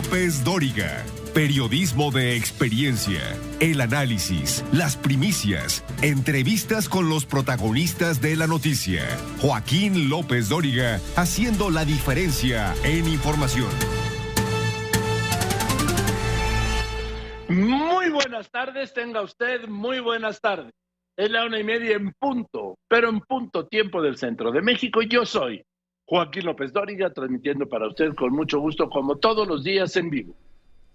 López Dóriga. Periodismo de experiencia, el análisis, las primicias, entrevistas con los protagonistas de la noticia. Joaquín López Dóriga, haciendo la diferencia en información. Muy buenas tardes, tenga usted muy buenas tardes. Es la 1:30 en punto, pero en punto tiempo del centro de México. Yo soy Joaquín López Dóriga, transmitiendo para usted con mucho gusto, como todos los días, en vivo.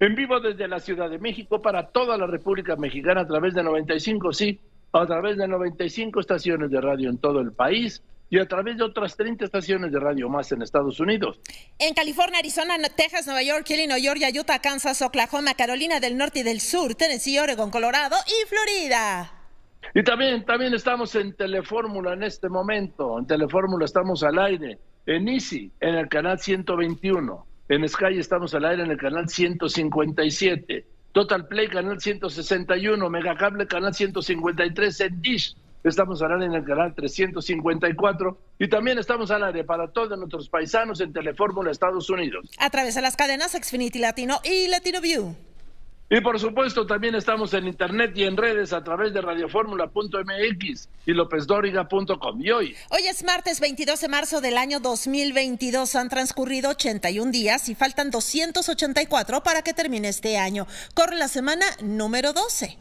En vivo desde la Ciudad de México para toda la República Mexicana a través de 95, sí, a través de 95 estaciones de radio en todo el país y a través de otras 30 estaciones de radio más en Estados Unidos. En California, Arizona, Texas, Nueva York, Illinois, Georgia, Utah, Kansas, Oklahoma, Carolina del Norte y del Sur, Tennessee, Oregon, Colorado y Florida. Y también estamos en Telefórmula en este momento. En Telefórmula estamos al aire, en Easy, en el canal 121. En Sky estamos al aire en el canal 157, Total Play canal 161, Megacable canal 153, en Dish estamos al aire en el canal 354 y también estamos al aire para todos nuestros paisanos en Telefórmula Estados Unidos. A través de las cadenas Xfinity Latino y Latino View. Y por supuesto también estamos en internet y en redes a través de radioformula.mx y lopezdoriga.com. Y hoy es martes 22 de marzo del año 2022. Han transcurrido 81 días y faltan 284 para que termine este año. Corre la semana número 12.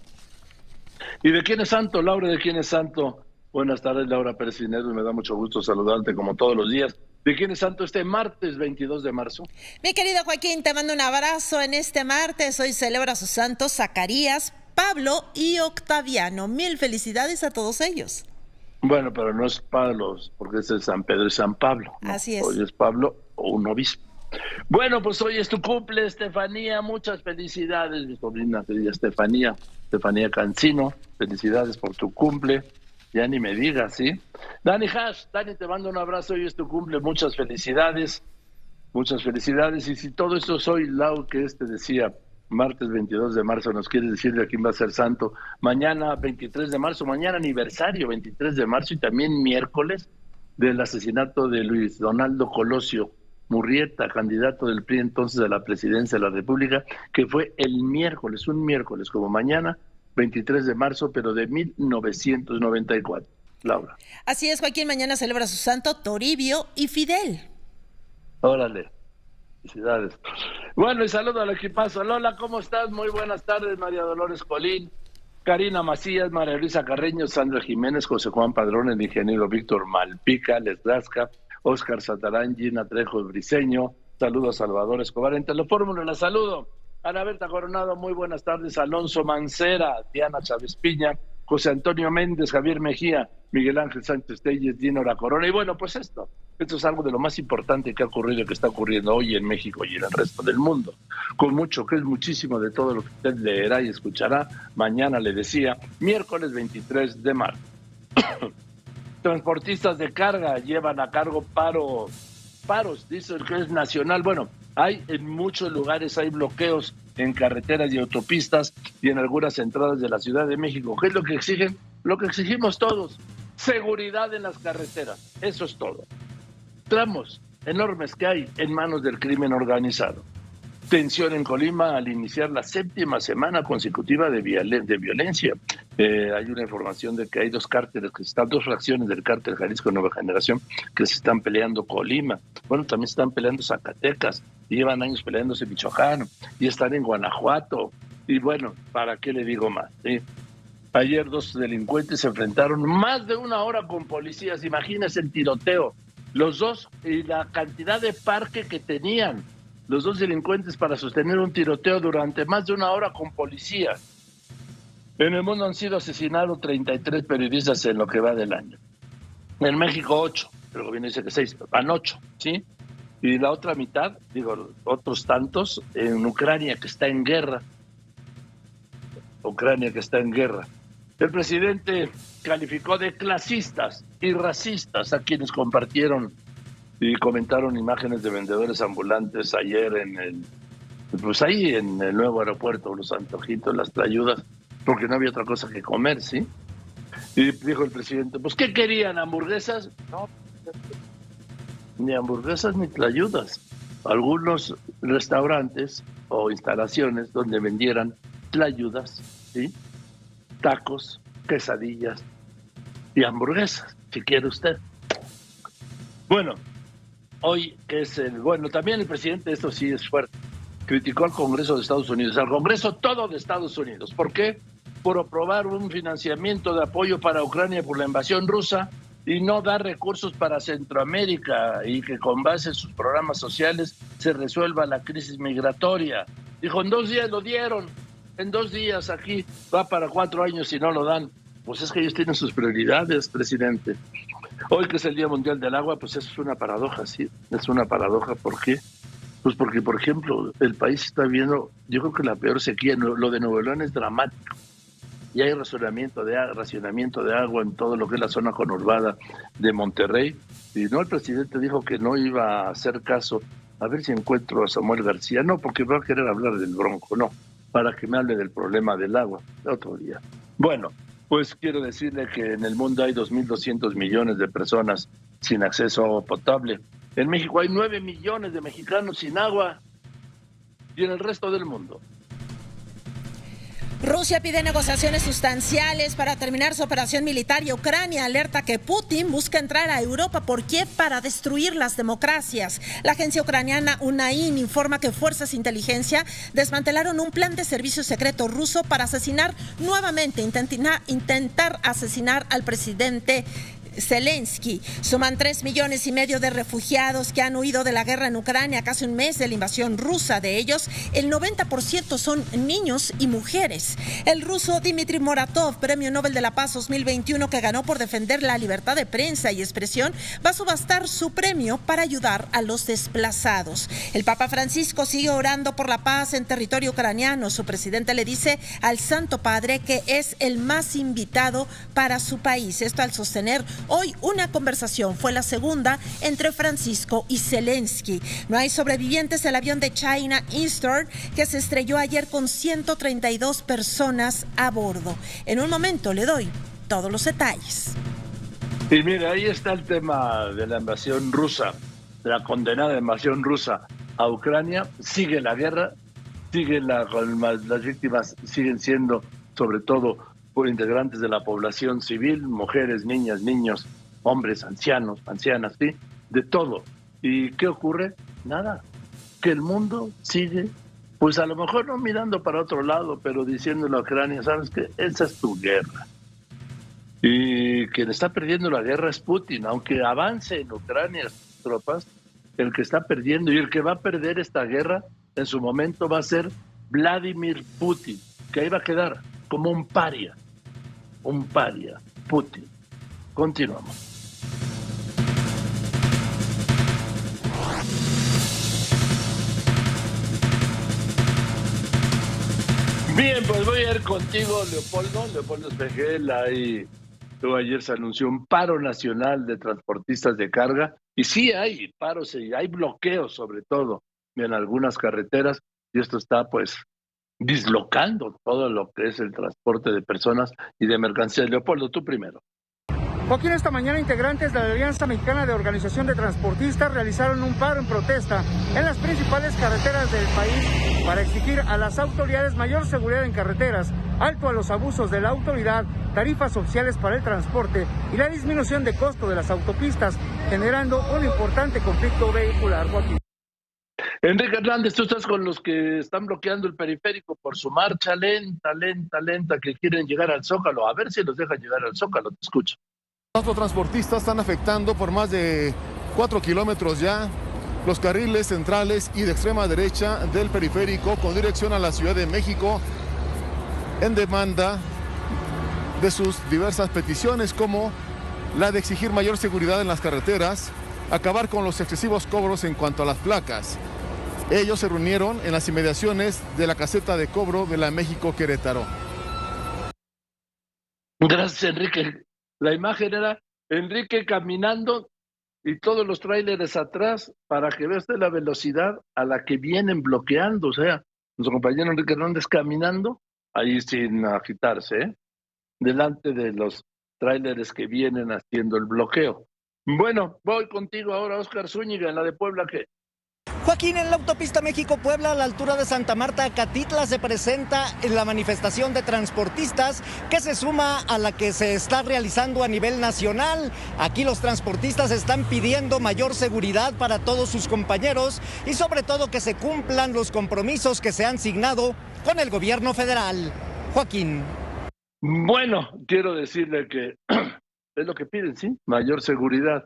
¿Y de quién es santo, Laura? ¿De quién es santo? Buenas tardes, Laura Pérez Pinedo, y me da mucho gusto saludarte como todos los días. ¿De quién es santo este martes 22 de marzo? Mi querido Joaquín, te mando un abrazo en este martes. Hoy celebra a sus santos Zacarías, Pablo y Octaviano. Mil felicidades a todos ellos. Bueno, pero no es Pablo, porque es San Pedro y San Pablo, ¿no? Así es. Hoy es Pablo o un obispo. Bueno, pues hoy es tu cumple, Estefanía. Muchas felicidades, mi sobrina querida Estefanía Cancino. Felicidades por tu cumple. Ya ni me digas, ¿sí? Dani Hash, Dani, te mando un abrazo, hoy es tu cumple, muchas felicidades, y si todo esto soy Lau, que decía, martes 22 de marzo, nos quiere decir de quién va a ser santo, mañana 23 de marzo, mañana aniversario 23 de marzo, y también miércoles del asesinato de Luis Donaldo Colosio Murrieta, candidato del PRI entonces a la presidencia de la República, que fue un miércoles como mañana, 23 de marzo, pero de 1994. Laura. Así es, Joaquín, mañana celebra su santo Toribio y Fidel. Órale, felicidades. Bueno, y saludo al equipazo. Lola, ¿cómo estás? Muy buenas tardes, María Dolores Colín, Karina Macías, María Luisa Carreño, Sandra Jiménez, José Juan Padrón, el ingeniero Víctor Malpica, Leslasca, Óscar Satarán, Gina Trejo Briceño, saludos a Salvador Escobar. En Telefórmula la saludo. Ana Berta Coronado, muy buenas tardes. Alonso Mancera, Diana Chávez Piña, José Antonio Méndez, Javier Mejía, Miguel Ángel Sánchez Telles, Dino La Corona. Y bueno, pues esto es algo de lo más importante que ha ocurrido y que está ocurriendo hoy en México y en el resto del mundo. Con mucho, que es muchísimo de todo lo que usted leerá y escuchará. Mañana, le decía, miércoles 23 de marzo. Transportistas de carga llevan a cargo paros, dicen que es nacional. Bueno, en muchos lugares hay bloqueos en carreteras y autopistas y en algunas entradas de la Ciudad de México. ¿Qué es lo que exigen? Lo que exigimos todos, seguridad en las carreteras, eso es todo. Tramos enormes que hay en manos del crimen organizado. Tensión en Colima al iniciar la 7ª semana consecutiva de violencia. Hay una información de que hay dos fracciones del cártel Jalisco Nueva Generación que se están peleando Colima. Bueno, también se están peleando Zacatecas, y llevan años peleándose Michoacán, y están en Guanajuato. Y bueno, ¿para qué le digo más? ¿Sí? Ayer 2 delincuentes se enfrentaron más de una hora con policías. Imagínense el tiroteo. Los dos y la cantidad de parque que tenían los dos delincuentes para sostener un tiroteo durante más de una hora con policías. En el mundo han sido asesinados 33 periodistas en lo que va del año. En México 8, el gobierno dice que 6, van 8, ¿sí? Y la otra mitad, otros tantos, en Ucrania, que está en guerra. El presidente calificó de clasistas y racistas a quienes compartieron y comentaron imágenes de vendedores ambulantes ayer ahí en el nuevo aeropuerto, los antojitos, las tlayudas, porque no había otra cosa que comer, ¿sí? Y dijo el presidente, pues, ¿qué querían? ¿Hamburguesas? No, ni hamburguesas ni tlayudas. Algunos restaurantes o instalaciones donde vendieran tlayudas, ¿sí? Tacos, quesadillas y hamburguesas, si quiere usted. Bueno, hoy es también el presidente, esto sí es fuerte, criticó al Congreso de Estados Unidos, al Congreso todo de Estados Unidos. ¿Por qué? Por aprobar un financiamiento de apoyo para Ucrania por la invasión rusa y no dar recursos para Centroamérica y que con base en sus programas sociales se resuelva la crisis migratoria. Dijo, en 2 días lo dieron, en 2 días aquí va para 4 años y no lo dan. Pues es que ellos tienen sus prioridades, presidente. Hoy que es el Día Mundial del Agua, pues eso es una paradoja, sí, es una paradoja. ¿Por qué? Pues porque, por ejemplo, el país está viendo, yo creo que la peor sequía, lo de Nuevo León es dramático. Y hay racionamiento de agua en todo lo que es la zona conurbada de Monterrey. Y no, el presidente dijo que no iba a hacer caso. A ver si encuentro a Samuel García. No, porque va a querer hablar del Bronco, no, para que me hable del problema del agua otro día. Bueno, pues quiero decirle que en el mundo hay 2.200 millones de personas sin acceso a agua potable. En México hay 9 millones de mexicanos sin agua. Y en el resto del mundo. Rusia pide negociaciones sustanciales para terminar su operación militar y Ucrania alerta que Putin busca entrar a Europa. ¿Por qué? Para destruir las democracias. La agencia ucraniana UNAIN informa que fuerzas de inteligencia desmantelaron un plan de servicio secreto ruso para asesinar nuevamente, intentar asesinar al presidente Zelensky. Suman 3,5 millones de refugiados que han huido de la guerra en Ucrania, casi un mes de la invasión rusa. De ellos, el 90% son niños y mujeres. El ruso Dmitry Muratov, Premio Nobel de la Paz 2021, que ganó por defender la libertad de prensa y expresión, va a subastar su premio para ayudar a los desplazados. El Papa Francisco sigue orando por la paz en territorio ucraniano. Su presidente le dice al Santo Padre que es el más invitado para su país. Esto al sostener hoy una conversación, fue la segunda entre Francisco y Zelensky. No hay sobrevivientes del avión de China Eastern que se estrelló ayer con 132 personas a bordo. En un momento le doy todos los detalles. Y mira, ahí está el tema de la invasión rusa, de la condenada invasión rusa a Ucrania. Sigue la guerra, las víctimas siguen siendo sobre todo por integrantes de la población civil, mujeres, niñas, niños, hombres, ancianos, ancianas, ¿sí? De todo. ¿Y qué ocurre? Nada. Que el mundo sigue, pues a lo mejor no mirando para otro lado, pero diciéndole a Ucrania, ¿sabes qué? Esa es tu guerra. Y quien está perdiendo la guerra es Putin. Aunque avance en Ucrania sus tropas, el que está perdiendo y el que va a perder esta guerra en su momento va a ser Vladimir Putin, que ahí va a quedar como un paria, Putin. Continuamos. Bien, pues voy a ir contigo, Leopoldo Espejel. Ayer se anunció un paro nacional de transportistas de carga, y sí hay paros, y hay bloqueos sobre todo en algunas carreteras, y esto está pues dislocando todo lo que es el transporte de personas y de mercancías. Leopoldo, tú primero. Joaquín, esta mañana integrantes de la Alianza Mexicana de Organización de Transportistas realizaron un paro en protesta en las principales carreteras del país para exigir a las autoridades mayor seguridad en carreteras, alto a los abusos de la autoridad, tarifas oficiales para el transporte y la disminución de costo de las autopistas, generando un importante conflicto vehicular. Joaquín. Enrique Hernández, tú estás con los que están bloqueando el periférico por su marcha lenta, que quieren llegar al Zócalo. A ver si los dejan llegar al Zócalo, te escucho. Los transportistas están afectando por más de 4 kilómetros ya los carriles centrales y de extrema derecha del periférico con dirección a la Ciudad de México en demanda de sus diversas peticiones, como la de exigir mayor seguridad en las carreteras, acabar con los excesivos cobros en cuanto a las placas. Ellos se reunieron en las inmediaciones de la caseta de cobro de la México-Querétaro. Gracias, Enrique. La imagen era Enrique caminando y todos los tráileres atrás para que veas la velocidad a la que vienen bloqueando. O sea, nuestro compañero Enrique Hernández caminando, ahí sin agitarse, delante de los tráileres que vienen haciendo el bloqueo. Bueno, voy contigo ahora, Óscar Zúñiga, en la de Puebla, ¿qué? Joaquín, en la autopista México-Puebla, a la altura de Santa Marta, Catitla, se presenta la manifestación de transportistas que se suma a la que se está realizando a nivel nacional. Aquí los transportistas están pidiendo mayor seguridad para todos sus compañeros y sobre todo que se cumplan los compromisos que se han signado con el gobierno federal. Joaquín. Bueno, quiero decirle que es lo que piden, ¿sí? Mayor seguridad.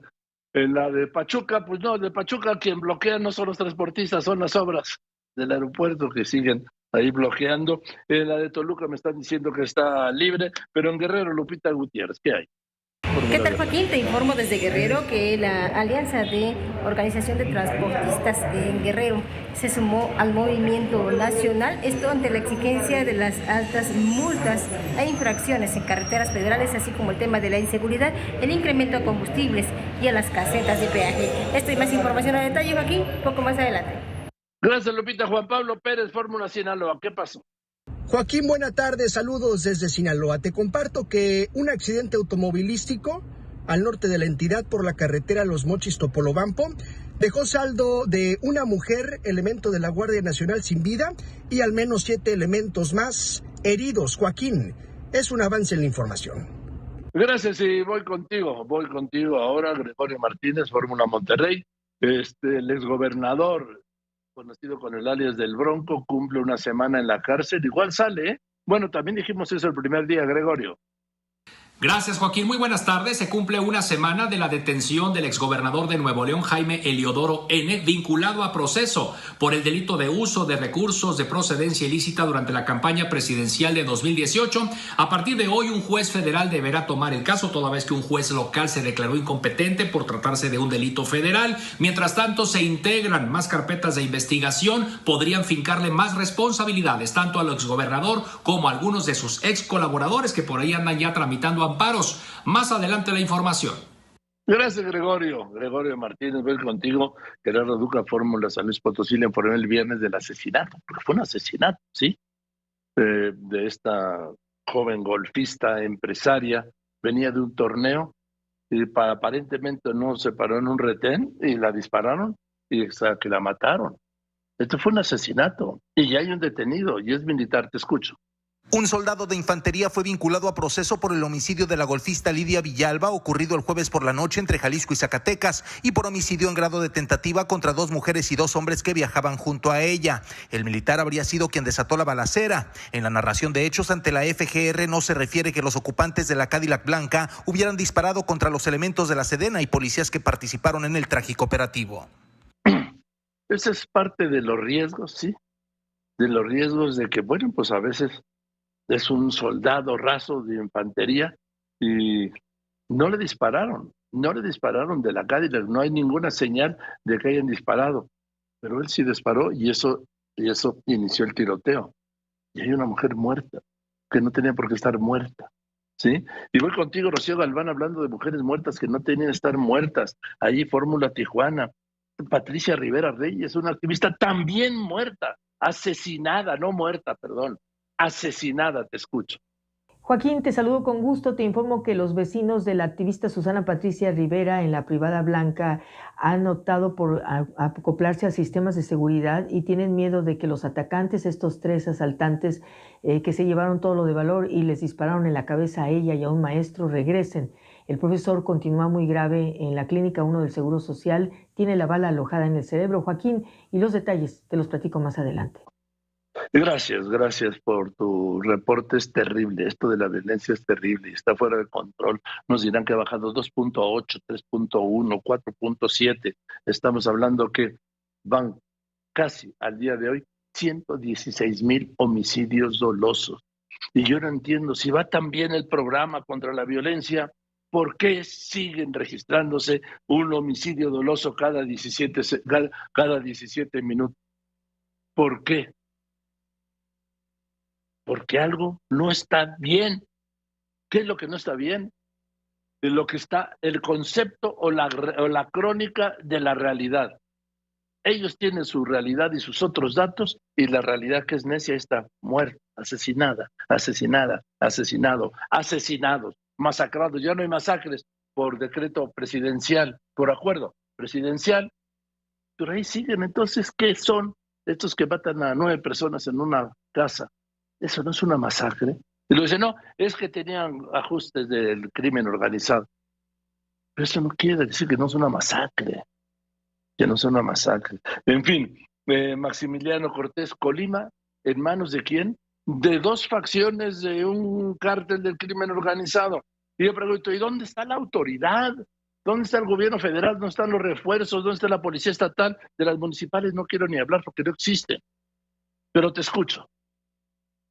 En la de Pachuca, pues no, de Pachuca quien bloquea no son los transportistas, son las obras del aeropuerto que siguen ahí bloqueando. En la de Toluca me están diciendo que está libre, pero en Guerrero, Lupita Gutiérrez, ¿qué hay? ¿Qué tal, Joaquín? Te informo desde Guerrero que la Alianza de Organización de Transportistas en Guerrero se sumó al movimiento nacional, esto ante la exigencia de las altas multas e infracciones en carreteras federales, así como el tema de la inseguridad, el incremento a combustibles y a las casetas de peaje. Esto y más información a detalle, Joaquín, poco más adelante. Gracias, Lupita. Juan Pablo Pérez, Fórmula Sinaloa, ¿qué pasó? Joaquín, buena tarde, saludos desde Sinaloa. Te comparto que un accidente automovilístico al norte de la entidad por la carretera Los Mochis-Topolobampo dejó saldo de una mujer, elemento de la Guardia Nacional sin vida, y al menos 7 elementos más heridos. Joaquín, es un avance en la información. Gracias, y voy contigo ahora, Gregorio Martínez, Fórmula Monterrey, el exgobernador conocido con el alias del Bronco, cumple una semana en la cárcel, igual sale, ¿eh? Bueno, también dijimos eso el primer día, Gregorio. Gracias, Joaquín. Muy buenas tardes. Se cumple una semana de la detención del exgobernador de Nuevo León, Jaime Eliodoro N., vinculado a proceso por el delito de uso de recursos de procedencia ilícita durante la campaña presidencial de 2018. A partir de hoy, un juez federal deberá tomar el caso, toda vez que un juez local se declaró incompetente por tratarse de un delito federal. Mientras tanto, se integran más carpetas de investigación. Podrían fincarle más responsabilidades, tanto al exgobernador como a algunos de sus ex colaboradores que por ahí andan ya tramitando amparos. Más adelante la información. Gracias, Gregorio. Gregorio Martínez, voy contigo. Gerardo Duca, Fórmula San Luis Potosí, le informé el viernes del asesinato, porque fue un asesinato, ¿sí? De esta joven golfista empresaria, venía de un torneo y aparentemente no se paró en un retén y la dispararon y hasta que la mataron. Esto fue un asesinato y ya hay un detenido y es militar, te escucho. Un soldado de infantería fue vinculado a proceso por el homicidio de la golfista Lidia Villalba, ocurrido el jueves por la noche entre Jalisco y Zacatecas, y por homicidio en grado de tentativa contra 2 mujeres y 2 hombres que viajaban junto a ella. El militar habría sido quien desató la balacera. En la narración de hechos ante la FGR no se refiere que los ocupantes de la Cadillac blanca hubieran disparado contra los elementos de la Sedena y policías que participaron en el trágico operativo. Ese es parte de los riesgos, ¿sí? De los riesgos de que, bueno, pues a veces es un soldado raso de infantería y no le dispararon de la Cadillac, no hay ninguna señal de que hayan disparado, pero él sí disparó y eso inició el tiroteo. Y hay una mujer muerta, que no tenía por qué estar muerta, ¿sí? Y voy contigo, Rocío Galván, hablando de mujeres muertas que no tenían que estar muertas. Allí Fórmula Tijuana, Patricia Rivera Reyes, una activista también muerta, asesinada, no muerta, perdón. Asesinada, te escucho. Joaquín, te saludo con gusto. Te informo que los vecinos de la activista Susana Patricia Rivera en la privada Blanca han optado por acoplarse a sistemas de seguridad y tienen miedo de que los atacantes, estos 3 asaltantes que se llevaron todo lo de valor y les dispararon en la cabeza a ella y a un maestro, regresen. El profesor continúa muy grave en la clínica 1 del Seguro Social, tiene la bala alojada en el cerebro. Joaquín, y los detalles te los platico más adelante. Gracias por tu reporte, es terrible, esto de la violencia es terrible, está fuera de control, nos dirán que ha bajado 2.8, 3.1, 4.7, estamos hablando que van casi al día de hoy 116,000 homicidios dolosos, y yo no entiendo, si va tan bien el programa contra la violencia, ¿por qué siguen registrándose un homicidio doloso cada 17 minutos? ¿Por qué? Porque algo no está bien. ¿Qué es lo que no está bien? Lo que está, el concepto o la crónica de la realidad. Ellos tienen su realidad y sus otros datos, y la realidad que es necia está muerta, asesinada, asesinado, asesinados, masacrados. Ya no hay masacres por decreto presidencial, por acuerdo presidencial. pero ahí siguen. Entonces, ¿qué son estos que matan a 9 personas en una casa? Eso no es una masacre. Y lo dice, no, es que tenían ajustes del crimen organizado. Pero eso no quiere decir que no es una masacre, que no es una masacre. En fin, Maximiliano Cortés, Colima, ¿en manos de quién? De 2 facciones de un cártel del crimen organizado. Y yo pregunto, ¿y dónde está la autoridad? ¿Dónde está el gobierno federal? ¿Dónde están los refuerzos? ¿Dónde está la policía estatal? De las municipales no quiero ni hablar porque no existen. Pero te escucho.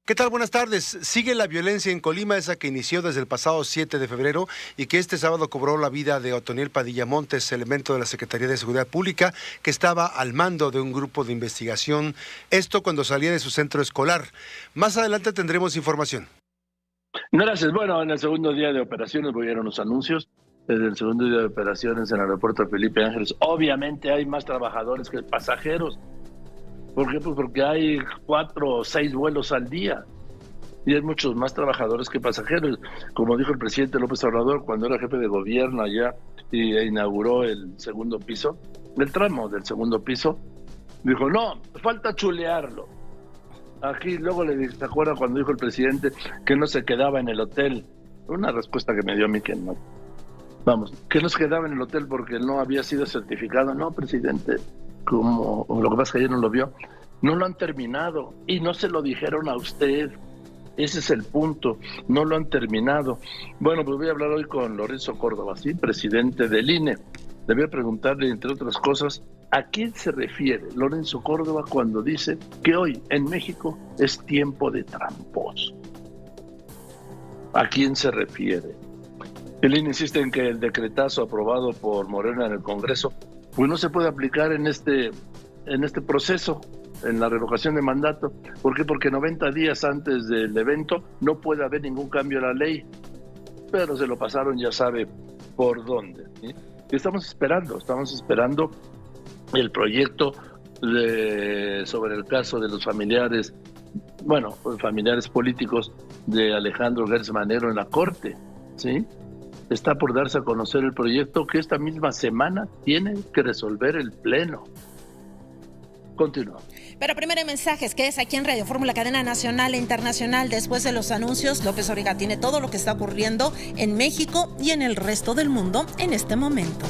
¿Qué tal? Buenas tardes. Sigue la violencia en Colima, esa que inició desde el pasado 7 de febrero y que este sábado cobró la vida de Otoniel Padilla Montes, elemento de la Secretaría de Seguridad Pública, que estaba al mando de un grupo de investigación, esto cuando salía de su centro escolar. Más adelante tendremos información. Gracias. Bueno, en el segundo día de operaciones voy a ir a unos anuncios. Desde el segundo día de operaciones en el aeropuerto Felipe Ángeles, obviamente hay más trabajadores que pasajeros. ¿Por qué? Pues porque hay 4 o 6 vuelos al día y hay muchos más trabajadores que pasajeros. Como dijo el presidente López Obrador cuando era jefe de gobierno allá y inauguró el segundo piso, el tramo del segundo piso, dijo, no, falta chulearlo. Aquí luego le dije, ¿se acuerda cuando dijo el presidente que no se quedaba en el hotel? Una respuesta que me dio a mí que no. Vamos, que no se quedaba en el hotel porque no había sido certificado. No, presidente, como lo que pasa es que ayer no lo vio, no lo han terminado y no se lo dijeron a usted. Ese es el punto, no lo han terminado. Bueno, pues voy a hablar hoy con Lorenzo Córdoba, ¿sí? Presidente del INE. Le voy a preguntarle, entre otras cosas, ¿a quién se refiere Lorenzo Córdoba cuando dice que hoy en México es tiempo de tramposos? ¿A quién se refiere? El INE insiste en que el decretazo aprobado por Morena en el Congreso pues no se puede aplicar en este proceso, en la revocación de mandato. ¿Por qué? Porque 90 días antes del evento no puede haber ningún cambio a la ley, pero se lo pasaron ya sabe por dónde, ¿sí? Y estamos esperando el proyecto sobre el caso de los familiares políticos de Alejandro Gertz Manero en la Corte, ¿sí? Está por darse a conocer el proyecto que esta misma semana tiene que resolver el Pleno. Continúa. Pero primero mensajes, que es aquí en Radio Fórmula, cadena nacional e internacional. Después de los anuncios, López Origa tiene todo lo que está ocurriendo en México y en el resto del mundo en este momento.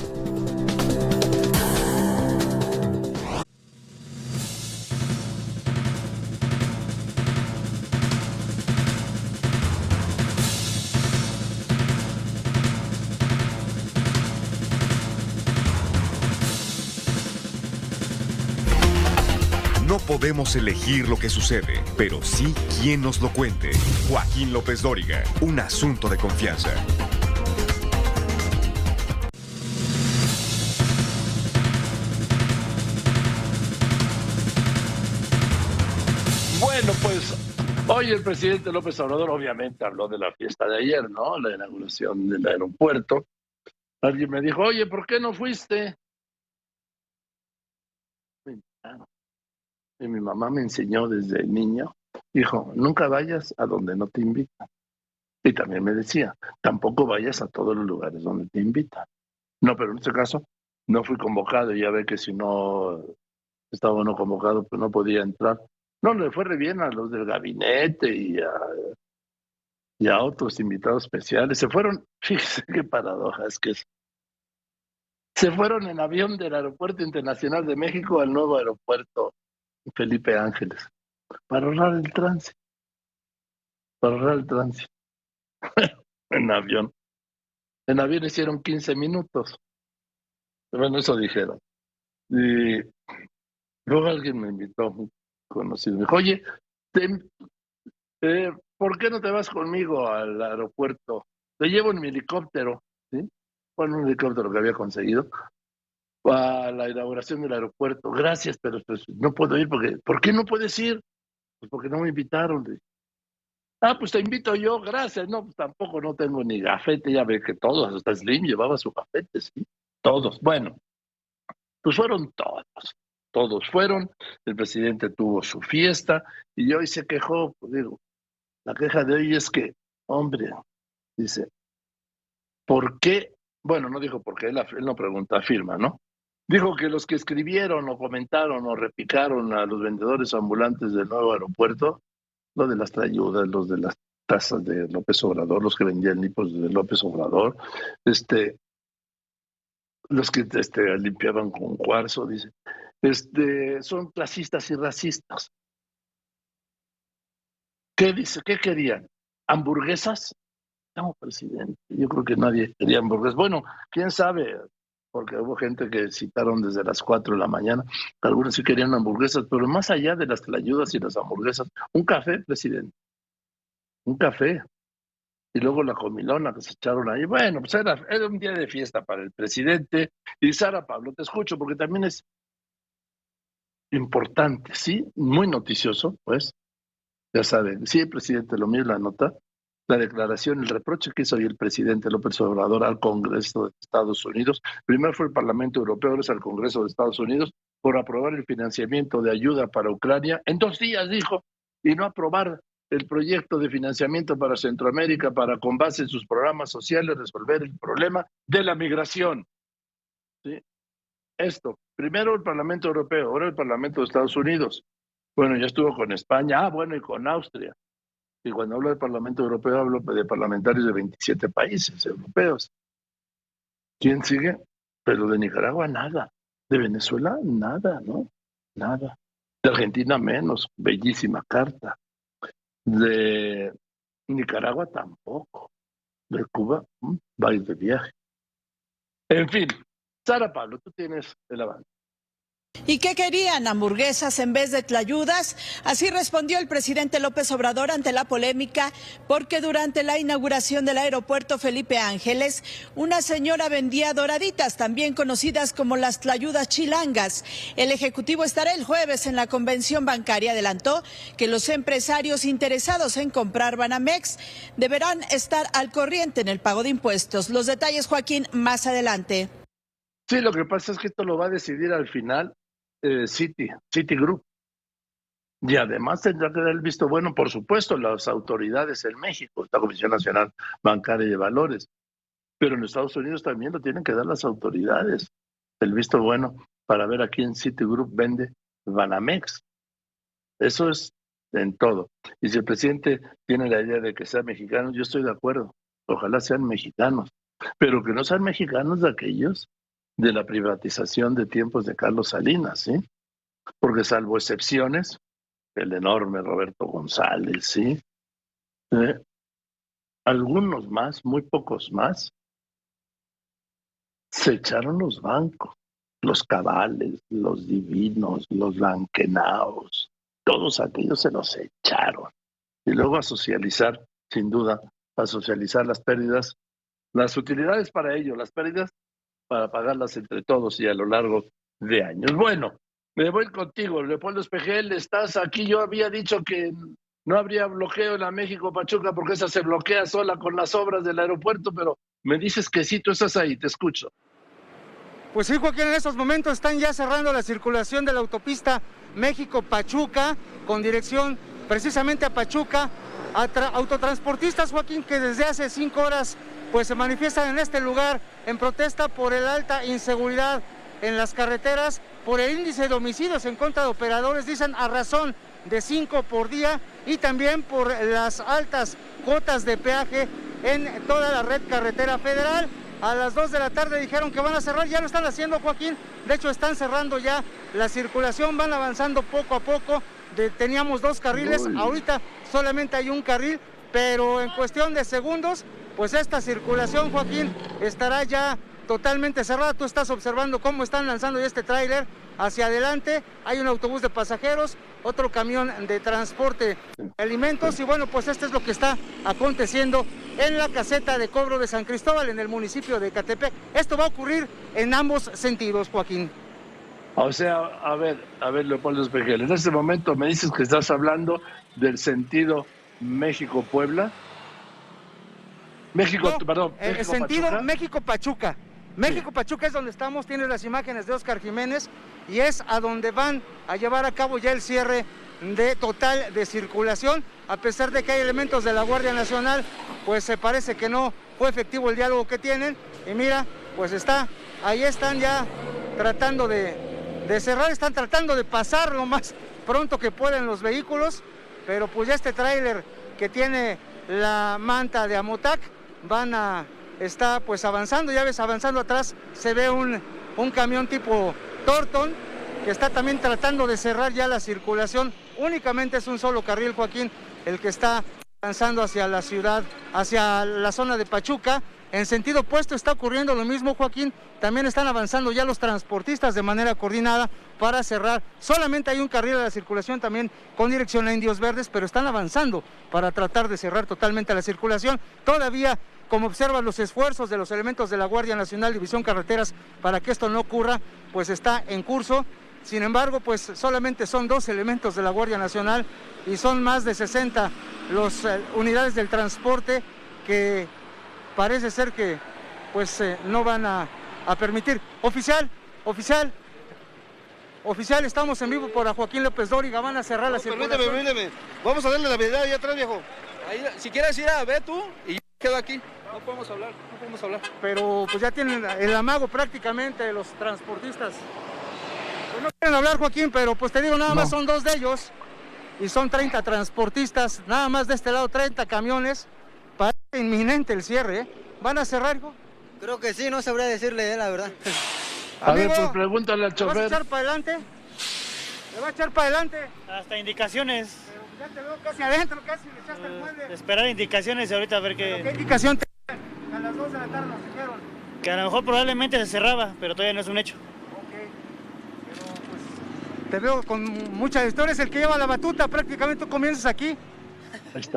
No podemos elegir lo que sucede, pero sí quién nos lo cuente. Joaquín López Dóriga, un asunto de confianza. Bueno, pues hoy el presidente López Obrador obviamente habló de la fiesta de ayer, ¿no? La inauguración del aeropuerto. Alguien me dijo, oye, ¿por qué no fuiste? Y mi mamá me enseñó desde niño, dijo, nunca vayas a donde no te invitan. Y también me decía, tampoco vayas a todos los lugares donde te invitan. No, pero en este caso no fui convocado, y ya ve que si no estaba uno convocado, pues no podía entrar. No, le fue re bien a los del gabinete y a otros invitados especiales. Se fueron, fíjese qué paradoja es que es. Se fueron en avión del Aeropuerto Internacional de México al nuevo aeropuerto Felipe Ángeles, para ahorrar el tránsito. En avión. En avión hicieron 15 minutos. Bueno, eso dijeron. Y luego alguien me invitó, muy conocido, me dijo, oye, ¿por qué no te vas conmigo al aeropuerto? Te llevo en mi helicóptero, ¿sí? Bueno, un helicóptero que había conseguido a la inauguración del aeropuerto. Gracias, pero pues no puedo ir porque... ¿Por qué no puedes ir? Pues porque no me invitaron. Pues te invito yo, gracias. No, pues tampoco no tengo ni gafete, ya ve que todos, hasta Slim llevaba su gafete, sí. Todos. Bueno, pues fueron todos fueron, el presidente tuvo su fiesta y hoy se quejó, pues digo, la queja de hoy es que, hombre, dice, ¿por qué? Bueno, no dijo por qué, él no pregunta, afirma, ¿no? Dijo que los que escribieron o comentaron o repicaron a los vendedores ambulantes del nuevo aeropuerto, los de las trayudas, los de las tazas de López Obrador, los que vendían lipos de López Obrador, los que limpiaban con cuarzo, dice, son clasistas y racistas. ¿Qué dice? ¿Qué querían? ¿Hamburguesas? No, presidente, yo creo que nadie quería hamburguesas. Bueno, quién sabe, porque hubo gente que citaron desde las 4 de la mañana, algunos sí querían hamburguesas, pero más allá de las tlayudas y las hamburguesas, un café, presidente, un café. Y luego la comilona que se echaron ahí. Bueno, pues era un día de fiesta para el presidente. Y Sara Pablo, te escucho, porque también es importante, ¿sí? Muy noticioso, pues. Ya saben, sí, el presidente, lo mío es la nota, la declaración, el reproche que hizo hoy el presidente López Obrador al Congreso de Estados Unidos. Primero fue el Parlamento Europeo, ahora es al Congreso de Estados Unidos, por aprobar el financiamiento de ayuda para Ucrania. En 2 días, dijo, y no aprobar el proyecto de financiamiento para Centroamérica para, con base en sus programas sociales, resolver el problema de la migración. ¿Sí? Esto, primero el Parlamento Europeo, ahora el Parlamento de Estados Unidos. Bueno, ya estuvo con España, y con Austria. Y cuando hablo del Parlamento Europeo, hablo de parlamentarios de 27 países europeos. ¿Quién sigue? Pero de Nicaragua, nada. De Venezuela, nada, ¿no? Nada. De Argentina, menos. Bellísima carta. De Nicaragua, tampoco. De Cuba, va a ir de viaje. En fin, Sara Pablo, tú tienes el avance. ¿Y qué querían? ¿Hamburguesas en vez de tlayudas? Así respondió el presidente López Obrador ante la polémica porque durante la inauguración del aeropuerto Felipe Ángeles, una señora vendía doraditas, también conocidas como las tlayudas chilangas. El ejecutivo estará el jueves en la convención bancaria. Adelantó que los empresarios interesados en comprar Banamex deberán estar al corriente en el pago de impuestos. Los detalles, Joaquín, más adelante. Sí, lo que pasa es que esto lo va a decidir al final Citigroup. Y además tendrá que dar el visto bueno, por supuesto, las autoridades en México, esta Comisión Nacional Bancaria y de Valores. Pero en Estados Unidos también lo tienen que dar las autoridades, el visto bueno para ver a quién Citigroup vende Banamex. Eso es en todo. Y si el presidente tiene la idea de que sean mexicanos, yo estoy de acuerdo. Ojalá sean mexicanos, pero que no sean mexicanos de aquellos de la privatización de tiempos de Carlos Salinas, ¿sí? Porque salvo excepciones, el enorme Roberto González, ¿sí? Algunos más, muy pocos más, se echaron los bancos, los cabales, los divinos, los blanquenaos, todos aquellos se los echaron. Y luego a socializar, sin duda, a socializar las pérdidas, las utilidades para ello, las pérdidas para pagarlas entre todos y a lo largo de años. Bueno, me voy contigo, Leopoldo Espejel, estás aquí. Yo había dicho que no habría bloqueo en la México-Pachuca porque esa se bloquea sola con las obras del aeropuerto, pero me dices que sí, tú estás ahí, te escucho. Pues sí, Joaquín, en estos momentos están ya cerrando la circulación de la autopista México-Pachuca con dirección precisamente a Pachuca. Autotransportistas, Joaquín, que desde hace 5 horas pues se manifiestan en este lugar en protesta por la alta inseguridad en las carreteras, por el índice de homicidios en contra de operadores, dicen a razón de 5 por día, y también por las altas cuotas de peaje en toda la red carretera federal. A las 2 de la tarde dijeron que van a cerrar, ya lo están haciendo, Joaquín, de hecho están cerrando ya la circulación, van avanzando poco a poco, teníamos 2 carriles, ahorita solamente hay un carril, pero en cuestión de segundos, pues esta circulación, Joaquín, estará ya totalmente cerrada. Tú estás observando cómo están lanzando ya este tráiler hacia adelante. Hay un autobús de pasajeros, otro camión de transporte de alimentos, y bueno, pues esto es lo que está aconteciendo en la caseta de cobro de San Cristóbal, en el municipio de Ecatepec. Esto va a ocurrir en ambos sentidos, Joaquín. O sea, a ver, Leopoldo Espejel, en este momento me dices que estás hablando del sentido México-Puebla. El sentido México-Pachuca. México-Pachuca es donde estamos, tienes las imágenes de Óscar Jiménez, y es a donde van a llevar a cabo ya el cierre total de circulación, a pesar de que hay elementos de la Guardia Nacional, pues se parece que no fue efectivo el diálogo que tienen, y mira, pues ahí están ya tratando de cerrar, están tratando de pasar lo más pronto que pueden los vehículos, pero pues ya este tráiler que tiene la manta de Amotac está pues avanzando. Ya ves, avanzando atrás se ve un camión tipo Torton que está también tratando de cerrar ya la circulación. Únicamente es un solo carril, Joaquín, el que está avanzando hacia la ciudad, hacia la zona de Pachuca. En sentido opuesto está ocurriendo lo mismo, Joaquín. También están avanzando ya los transportistas de manera coordinada para cerrar. Solamente hay un carril de la circulación también con dirección a Indios Verdes, pero están avanzando para tratar de cerrar totalmente la circulación. Todavía, como observan, los esfuerzos de los elementos de la Guardia Nacional, División Carreteras, para que esto no ocurra, pues está en curso. Sin embargo, pues solamente son 2 elementos de la Guardia Nacional y son más de 60 las unidades del transporte que parece ser que pues no van a permitir. Oficial, estamos en vivo por Joaquín López Dóriga, van a cerrar la circulación. Permíteme. Vamos a darle la verdad ahí atrás, viejo. Ahí, si quieres ir a ver tú y yo quedo aquí. No podemos hablar. Pero pues ya tienen el amago prácticamente de los transportistas. Pues no quieren hablar, Joaquín, pero pues te digo, nada más son 2 de ellos y son 30 transportistas, nada más de este lado 30 camiones. Parece inminente el cierre, ¿eh? ¿Van a cerrar, hijo? Creo que sí, no sabría decirle, la verdad. A ver, pues pregúntale al chofer. ¿Le vas a echar para adelante? ¿Le va a echar para adelante? Hasta indicaciones. Pero ya te veo casi adentro, casi le echaste el mueble. Esperar indicaciones y ahorita a ver qué... ¿Qué indicación te a las 2 de la tarde nos dijeron? Que a lo mejor probablemente se cerraba, pero todavía no es un hecho. Ok. Pero pues te veo con muchas historias, el que lleva la batuta, prácticamente tú comienzas aquí.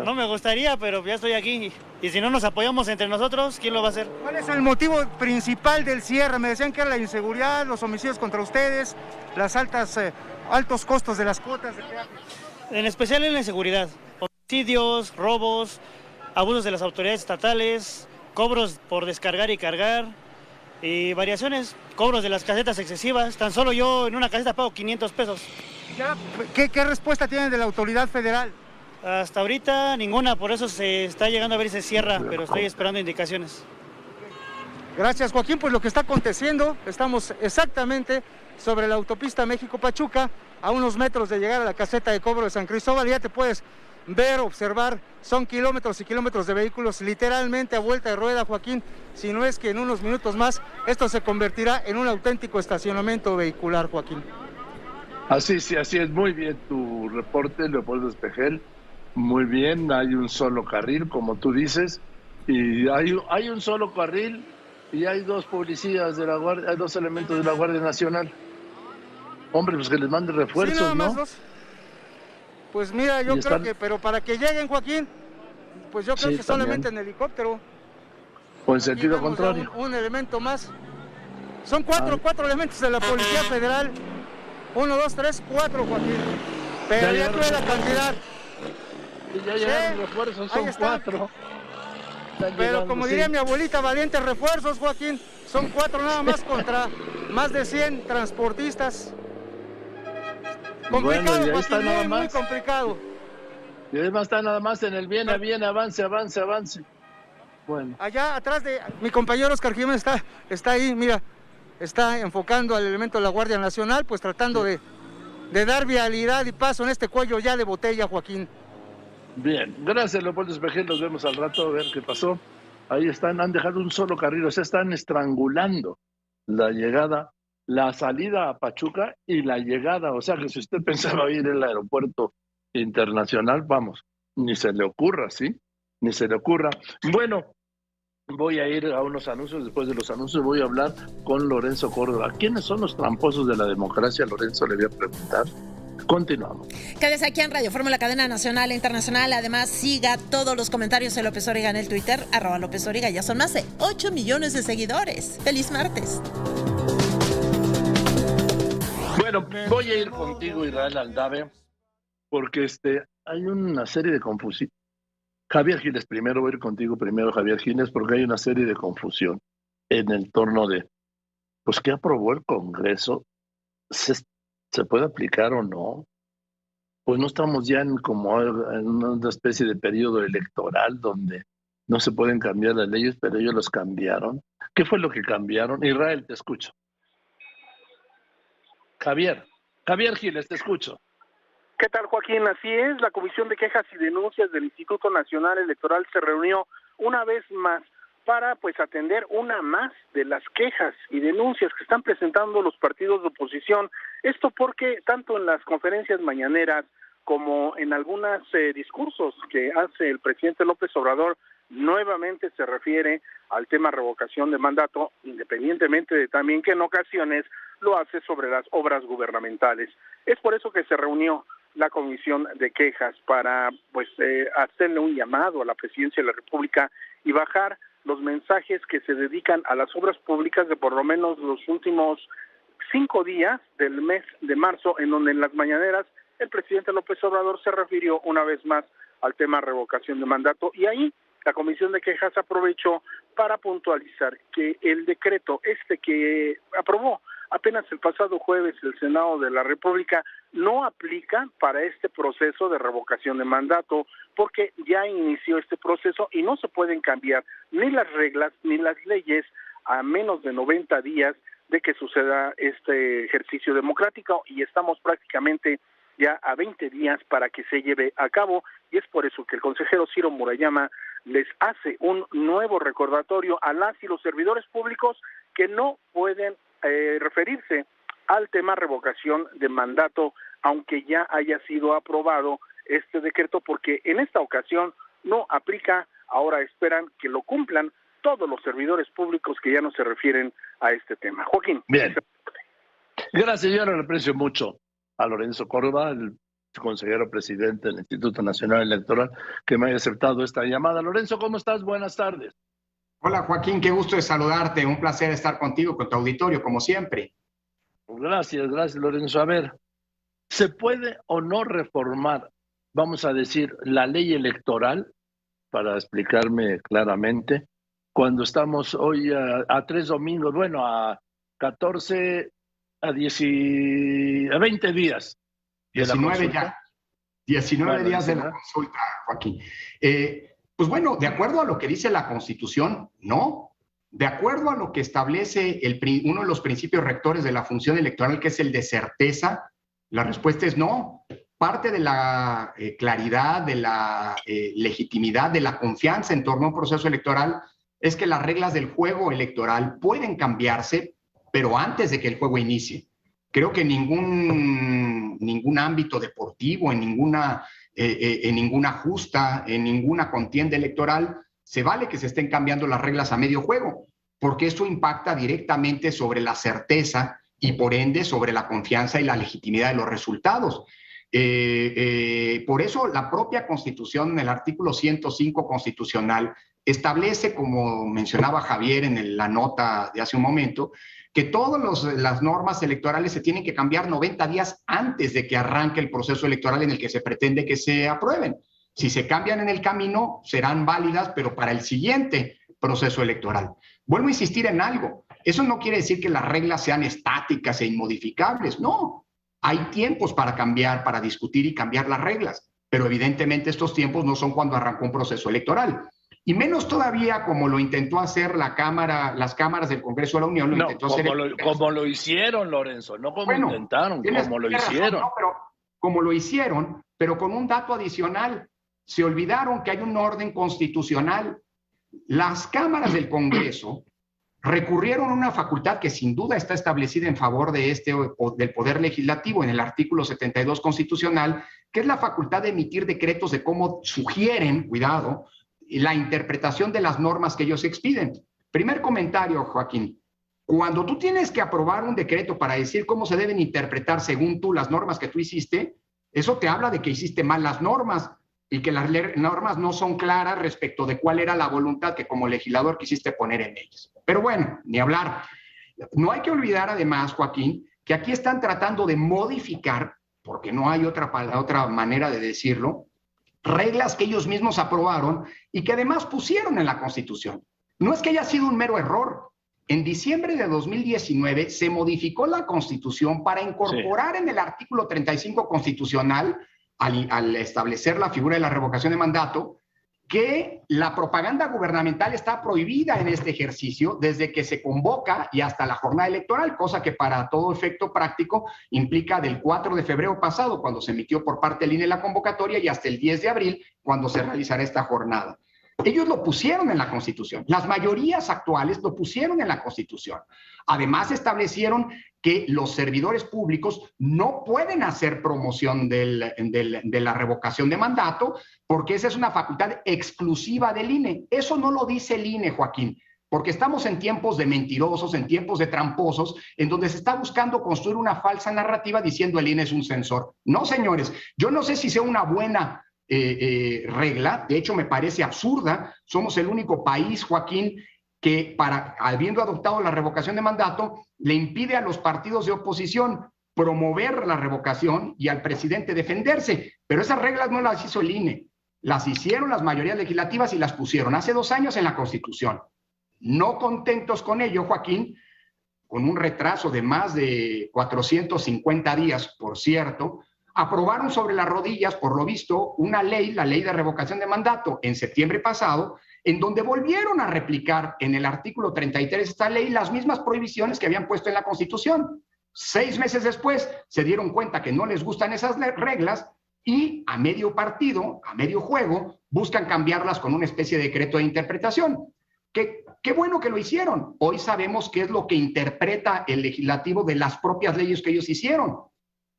No me gustaría, pero ya estoy aquí. Y si no nos apoyamos entre nosotros, ¿quién lo va a hacer? ¿Cuál es el motivo principal del cierre? Me decían que era la inseguridad, los homicidios contra ustedes, las altos costos de las cuotas de peaje. En especial en la inseguridad. Homicidios, robos, abusos de las autoridades estatales, cobros por descargar y cargar, y variaciones, cobros de las casetas excesivas. Tan solo yo en una caseta pago 500 pesos. ¿Qué respuesta tienen de la autoridad federal? Hasta ahorita ninguna, por eso se está llegando a ver si se cierra, pero estoy esperando indicaciones. Gracias, Joaquín. Pues lo que está aconteciendo, estamos exactamente sobre la autopista México-Pachuca, a unos metros de llegar a la caseta de cobro de San Cristóbal. Ya te puedes ver, observar, son kilómetros y kilómetros de vehículos literalmente a vuelta de rueda, Joaquín. Si no es que en unos minutos más esto se convertirá en un auténtico estacionamiento vehicular, Joaquín. Así es, muy bien tu reporte, Leopoldo Espejel. Muy bien, hay un solo carril, como tú dices, y hay un solo carril y hay 2 policías de la Guardia, hay 2 elementos de la Guardia Nacional. Hombre, pues que les mande refuerzos, sí, nada más ¿no? 2. Pues mira, yo creo que, pero para que lleguen, Joaquín, pues yo creo que solamente en helicóptero. O en sentido contrario. Un elemento más. Son 4 elementos de la Policía Federal. 1, 2, 3, 4, Joaquín. Pero ya tuve la cantidad. Y ya llegaron refuerzos, son 4. Pero como diría mi abuelita, valientes refuerzos, Joaquín. Son 4 nada más contra más de 100 transportistas. Complicado, bueno, y ahí está nada más. Muy complicado. Y además está nada más en el viene, avance. Bueno. Allá atrás de mi compañero Oscar Jiménez está ahí, mira, está enfocando al elemento de la Guardia Nacional, pues tratando de dar vialidad y paso en este cuello ya de botella, Joaquín. Bien, gracias, Leopoldo Espejel, nos vemos al rato a ver qué pasó. Ahí han dejado un solo carril, o sea, están estrangulando la llegada, la salida a Pachuca y la llegada, o sea, que si usted pensaba ir al aeropuerto internacional, vamos, ni se le ocurra, ¿sí? Ni se le ocurra. Bueno, voy a ir a unos anuncios, después de los anuncios voy a hablar con Lorenzo Córdoba. ¿Quiénes son los tramposos de la democracia? Lorenzo, le voy a preguntar. Continuamos. Quédese aquí en Radio Fórmula, cadena nacional e internacional. Además, siga todos los comentarios de López Dóriga en el Twitter, @López Dóriga. Ya son más de 8 millones de seguidores. ¡Feliz martes! Bueno, voy a ir contigo, Israel Aldave, porque hay una serie de confusión. Javier Giles, primero voy a ir contigo, Javier Giles, porque hay una serie de confusión en el torno de, pues, ¿qué aprobó el Congreso? ¿Se puede aplicar o no? Pues no estamos ya en una especie de periodo electoral donde no se pueden cambiar las leyes, pero ellos los cambiaron. ¿Qué fue lo que cambiaron? Israel, te escucho. Javier Giles, te escucho. ¿Qué tal, Joaquín? Así es, la Comisión de Quejas y Denuncias del Instituto Nacional Electoral se reunió una vez más para atender una más de las quejas y denuncias que están presentando los partidos de oposición. Esto porque tanto en las conferencias mañaneras como en algunos discursos que hace el presidente López Obrador, nuevamente se refiere al tema revocación de mandato, independientemente de también que en ocasiones lo hace sobre las obras gubernamentales. Es por eso que se reunió la Comisión de Quejas para hacerle un llamado a la Presidencia de la República y bajar los mensajes que se dedican a las obras públicas de por lo menos los últimos 5 días del mes de marzo, en donde en las mañaneras el presidente López Obrador se refirió una vez más al tema revocación de mandato, y ahí la Comisión de Quejas aprovechó para puntualizar que el decreto que aprobó apenas el pasado jueves el Senado de la República no aplica para este proceso de revocación de mandato, porque ya inició este proceso y no se pueden cambiar ni las reglas ni las leyes a menos de 90 días de que suceda este ejercicio democrático, y estamos prácticamente ya a 20 días para que se lleve a cabo, y es por eso que el consejero Ciro Murayama les hace un nuevo recordatorio a las y los servidores públicos que no pueden referirse al tema revocación de mandato, aunque ya haya sido aprobado este decreto, porque en esta ocasión no aplica. Ahora esperan que lo cumplan todos los servidores públicos que ya no se refieren a este tema. Joaquín. Bien. Gracias, yo le aprecio mucho a Lorenzo Córdoba, el consejero presidente del Instituto Nacional Electoral, que me haya aceptado esta llamada. Lorenzo, ¿cómo estás? Buenas tardes. Hola, Joaquín, qué gusto de saludarte. Un placer estar contigo, con tu auditorio, como siempre. Gracias, Lorenzo. A ver, ¿se puede o no reformar, vamos a decir, la ley electoral, para explicarme claramente, cuando estamos hoy a 3 domingos, bueno, a 14, a 20 días? 19 ya. 19 días de la consulta, Joaquín. Pues bueno, de acuerdo a lo que dice la Constitución, no. De acuerdo a lo que establece uno de los principios rectores de la función electoral, que es el de certeza, la respuesta es no. Parte de la claridad, de la legitimidad, de la confianza en torno a un proceso electoral es que las reglas del juego electoral pueden cambiarse, pero antes de que el juego inicie. Creo que en ningún ámbito deportivo, en ninguna justa, en ninguna contienda electoral, se vale que se estén cambiando las reglas a medio juego, porque esto impacta directamente sobre la certeza y por ende sobre la confianza y la legitimidad de los resultados. Por eso la propia Constitución, en el artículo 105 constitucional, establece, como mencionaba Javier en la nota de hace un momento, que todas las normas electorales se tienen que cambiar 90 días antes de que arranque el proceso electoral en el que se pretende que se aprueben. Si se cambian en el camino, serán válidas, pero para el siguiente proceso electoral. Vuelvo a insistir en algo. Eso no quiere decir que las reglas sean estáticas e inmodificables. No. Hay tiempos para cambiar, para discutir y cambiar las reglas. Pero evidentemente estos tiempos no son cuando arrancó un proceso electoral. Y menos todavía como lo intentó hacer las cámaras del Congreso de la Unión. Como lo hicieron, Lorenzo, no como intentaron, como lo hicieron. No, pero como lo hicieron, pero con un dato adicional. Se olvidaron que hay un orden constitucional. Las cámaras del Congreso recurrieron a una facultad que sin duda está establecida en favor de del Poder Legislativo en el artículo 72 constitucional, que es la facultad de emitir decretos de cómo sugieren, cuidado, la interpretación de las normas que ellos expiden. Primer comentario, Joaquín. Cuando tú tienes que aprobar un decreto para decir cómo se deben interpretar según tú las normas que tú hiciste, eso te habla de que hiciste mal las normas y que las normas no son claras respecto de cuál era la voluntad que como legislador quisiste poner en ellas. Pero bueno, ni hablar. No hay que olvidar además, Joaquín, que aquí están tratando de modificar, porque no hay otra manera de decirlo, reglas que ellos mismos aprobaron y que además pusieron en la Constitución. No es que haya sido un mero error. En diciembre de 2019 se modificó la Constitución para incorporar en el artículo 35 constitucional, al establecer la figura de la revocación de mandato, que la propaganda gubernamental está prohibida en este ejercicio desde que se convoca y hasta la jornada electoral, cosa que para todo efecto práctico implica del 4 de febrero pasado, cuando se emitió por parte del INE la convocatoria, y hasta el 10 de abril, cuando se realizará esta jornada. Ellos lo pusieron en la Constitución, las mayorías actuales lo pusieron en la Constitución. Además, establecieron que los servidores públicos no pueden hacer promoción de la revocación de mandato, porque esa es una facultad exclusiva del INE. Eso no lo dice el INE, Joaquín, porque estamos en tiempos de mentirosos, en tiempos de tramposos, en donde se está buscando construir una falsa narrativa diciendo el INE es un censor. No, señores, yo no sé si sea una buena regla, de hecho me parece absurda. Somos el único país, Joaquín, que habiendo adoptado la revocación de mandato, le impide a los partidos de oposición promover la revocación y al presidente defenderse. Pero esas reglas no las hizo el INE, las hicieron las mayorías legislativas y las pusieron hace 2 años en la Constitución. No contentos con ello, Joaquín, con un retraso de más de 450 días, por cierto, aprobaron sobre las rodillas, por lo visto, una ley, la ley de revocación de mandato, en septiembre pasado, en donde volvieron a replicar en el artículo 33 de esta ley las mismas prohibiciones que habían puesto en la Constitución. 6 meses después se dieron cuenta que no les gustan esas reglas y a medio partido, a medio juego, buscan cambiarlas con una especie de decreto de interpretación. Qué bueno que lo hicieron. Hoy sabemos qué es lo que interpreta el legislativo de las propias leyes que ellos hicieron.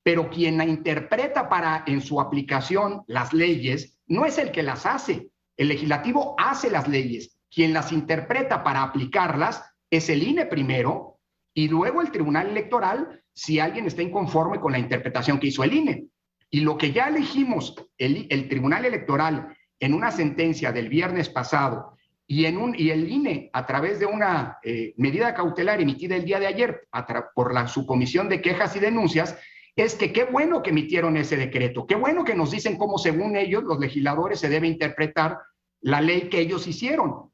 Pero quien la interpreta en su aplicación las leyes no es el que las hace. El legislativo hace las leyes. Quien las interpreta para aplicarlas es el INE primero y luego el Tribunal Electoral si alguien está inconforme con la interpretación que hizo el INE. Y lo que ya elegimos el Tribunal Electoral en una sentencia del viernes pasado y el INE a través de una medida cautelar emitida el día de ayer por la Subcomisión de Quejas y Denuncias, es que qué bueno que emitieron ese decreto, qué bueno que nos dicen cómo según ellos los legisladores se debe interpretar la ley que ellos hicieron,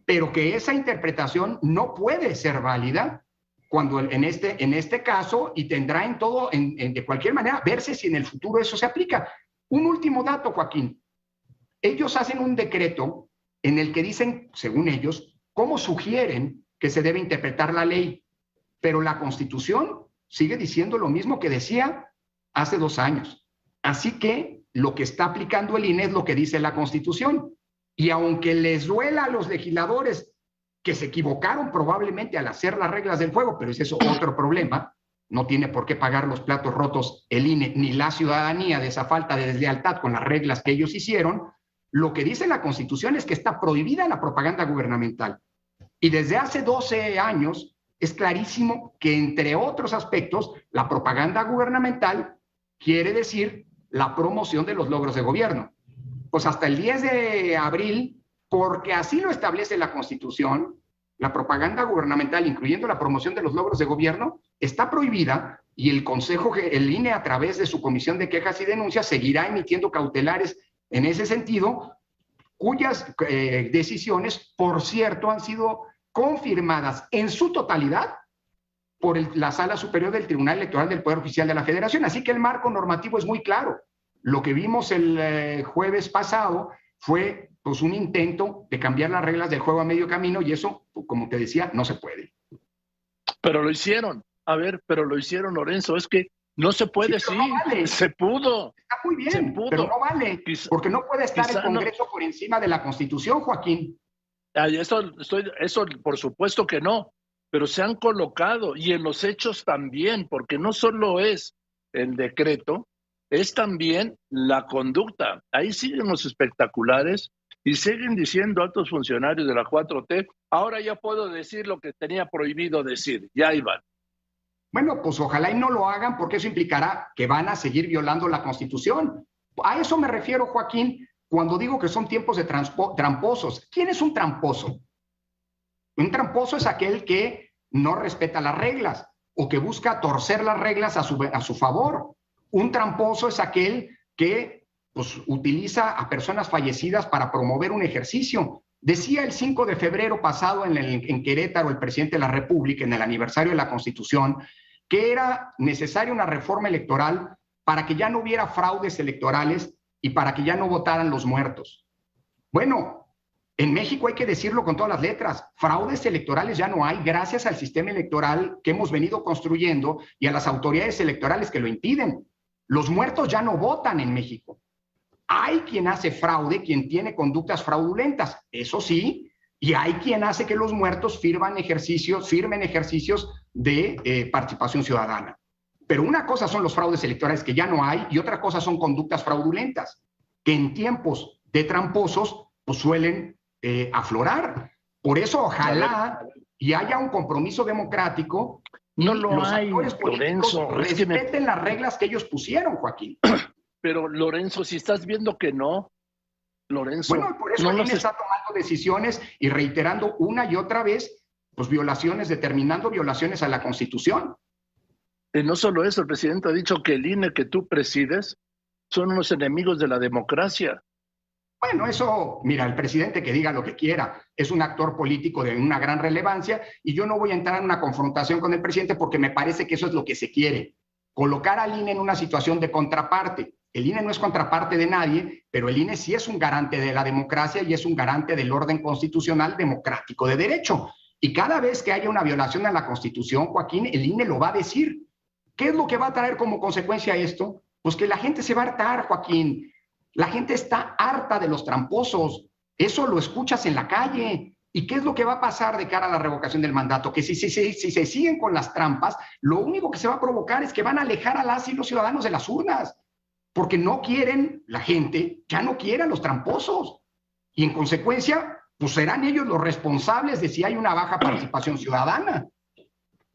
pero que esa interpretación no puede ser válida cuando en este caso, y tendrá de cualquier manera verse si en el futuro eso se aplica. Un último dato, Joaquín. Ellos hacen un decreto en el que dicen, según ellos, cómo sugieren que se debe interpretar la ley, pero la Constitución sigue diciendo lo mismo que decía hace 2 años. Así que lo que está aplicando el INE es lo que dice la Constitución. Y aunque les duela a los legisladores que se equivocaron probablemente al hacer las reglas del juego, pero ese es otro problema, no tiene por qué pagar los platos rotos el INE ni la ciudadanía de esa falta de deslealtad con las reglas que ellos hicieron, lo que dice la Constitución es que está prohibida la propaganda gubernamental. Y desde hace 12 años es clarísimo que, entre otros aspectos, la propaganda gubernamental quiere decir la promoción de los logros de gobierno. Pues hasta el 10 de abril, porque así lo establece la Constitución, la propaganda gubernamental, incluyendo la promoción de los logros de gobierno, está prohibida y el INE, a través de su Comisión de Quejas y Denuncias, seguirá emitiendo cautelares en ese sentido, cuyas decisiones, por cierto, han sido confirmadas en su totalidad por la Sala Superior del Tribunal Electoral del Poder Judicial de la Federación. Así que el marco normativo es muy claro. Lo que vimos el jueves pasado fue pues un intento de cambiar las reglas del juego a medio camino y eso, como te decía, no se puede. Pero lo hicieron. A ver, pero lo hicieron, Lorenzo. Es que no se puede, sí. No vale. Se pudo. Está muy bien, pero no vale. Porque no puede estar el Congreso por encima de la Constitución, Joaquín. Eso por supuesto que no, pero se han colocado y en los hechos también, porque no solo es el decreto, es también la conducta. Ahí siguen los espectaculares y siguen diciendo altos funcionarios de la 4T, ahora ya puedo decir lo que tenía prohibido decir, ya iban. Bueno, pues ojalá y no lo hagan porque eso implicará que van a seguir violando la Constitución. A eso me refiero, Joaquín, cuando digo que son tiempos de tramposos. ¿Quién es un tramposo? Un tramposo es aquel que no respeta las reglas o que busca torcer las reglas a su favor. Un tramposo es aquel que pues, utiliza a personas fallecidas para promover un ejercicio. Decía el 5 de febrero pasado en Querétaro el presidente de la República, en el aniversario de la Constitución, que era necesaria una reforma electoral para que ya no hubiera fraudes electorales y para que ya no votaran los muertos. Bueno, en México hay que decirlo con todas las letras, fraudes electorales ya no hay gracias al sistema electoral que hemos venido construyendo y a las autoridades electorales que lo impiden. Los muertos ya no votan en México. Hay quien hace fraude, quien tiene conductas fraudulentas, eso sí, y hay quien hace que los muertos firmen ejercicios de participación ciudadana. Pero una cosa son los fraudes electorales que ya no hay y otra cosa son conductas fraudulentas, que en tiempos de tramposos pues suelen aflorar. Por eso ojalá y haya un compromiso democrático y no lo los hay, actores políticos Lorenzo, respeten las reglas que ellos pusieron, Joaquín. Pero Lorenzo, si estás viendo que no, Lorenzo. Bueno, por eso no él está tomando decisiones y reiterando una y otra vez pues determinando violaciones a la Constitución. No solo eso, el presidente ha dicho que el INE que tú presides son unos enemigos de la democracia. Bueno, eso, mira, el presidente que diga lo que quiera, es un actor político de una gran relevancia y yo no voy a entrar en una confrontación con el presidente porque me parece que eso es lo que se quiere, colocar al INE en una situación de contraparte. El INE no es contraparte de nadie, pero el INE sí es un garante de la democracia y es un garante del orden constitucional democrático de derecho. Y cada vez que haya una violación a la Constitución, Joaquín, el INE lo va a decir. ¿Qué es lo que va a traer como consecuencia esto? Pues que la gente se va a hartar, Joaquín. La gente está harta de los tramposos. Eso lo escuchas en la calle. ¿Y qué es lo que va a pasar de cara a la revocación del mandato? Que si se siguen con las trampas, lo único que se va a provocar es que van a alejar a las y los ciudadanos de las urnas. Porque no quieren, la gente ya no quiere a los tramposos. Y en consecuencia, pues serán ellos los responsables de si hay una baja participación ciudadana.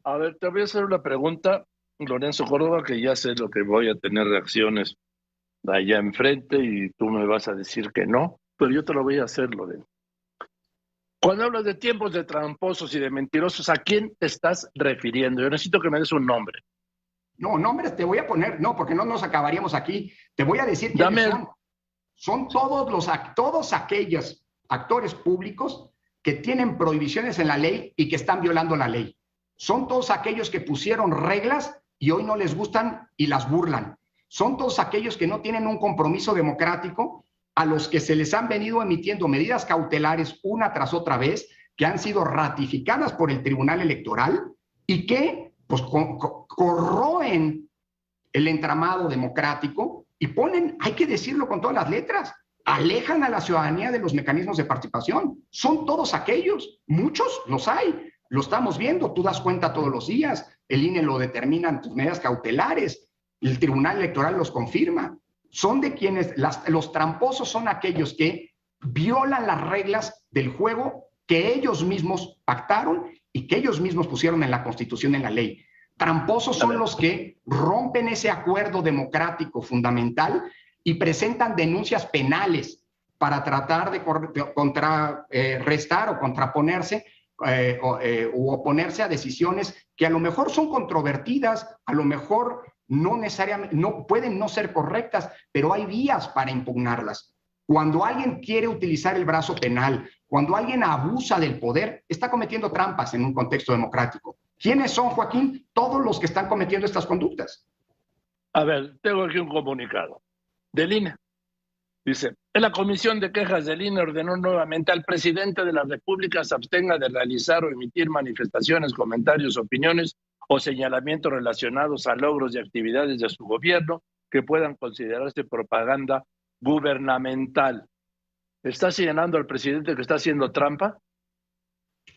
A ver, te voy a hacer una pregunta, Lorenzo Córdoba, que ya sé lo que voy a tener reacciones allá enfrente y tú me vas a decir que no, pero yo te lo voy a hacer, Lorenzo. Cuando hablas de tiempos de tramposos y de mentirosos, ¿a quién te estás refiriendo? Yo necesito que me des un nombre. No, nombres te voy a poner, no, porque no nos acabaríamos aquí. Te voy a decir quiénes son. Son todos aquellos actores públicos que tienen prohibiciones en la ley y que están violando la ley. Son todos aquellos que pusieron reglas y hoy no les gustan y las burlan. Son todos aquellos que no tienen un compromiso democrático, a los que se les han venido emitiendo medidas cautelares una tras otra vez, que han sido ratificadas por el Tribunal Electoral y que pues, corroen el entramado democrático y ponen, hay que decirlo con todas las letras, alejan a la ciudadanía de los mecanismos de participación. Son todos aquellos, muchos los hay, lo estamos viendo, tú das cuenta todos los días, el INE lo determina en tus medidas cautelares, el Tribunal Electoral los confirma. Son de quienes, los tramposos son aquellos que violan las reglas del juego que ellos mismos pactaron y que ellos mismos pusieron en la Constitución, en la ley. Tramposos son los que rompen ese acuerdo democrático fundamental y presentan denuncias penales para tratar de contrarrestar o contraponerse o oponerse a decisiones que a lo mejor son controvertidas, a lo mejor no necesariamente, no pueden no ser correctas, pero hay vías para impugnarlas. Cuando alguien quiere utilizar el brazo penal, cuando alguien abusa del poder, está cometiendo trampas en un contexto democrático. ¿Quiénes son, Joaquín? Todos los que están cometiendo estas conductas. A ver, tengo aquí un comunicado del INE. Dice, la Comisión de Quejas del INE ordenó nuevamente al presidente de la República se abstenga de realizar o emitir manifestaciones, comentarios, opiniones o señalamientos relacionados a logros y actividades de su gobierno que puedan considerarse propaganda gubernamental. ¿Está señalando al presidente que está haciendo trampa?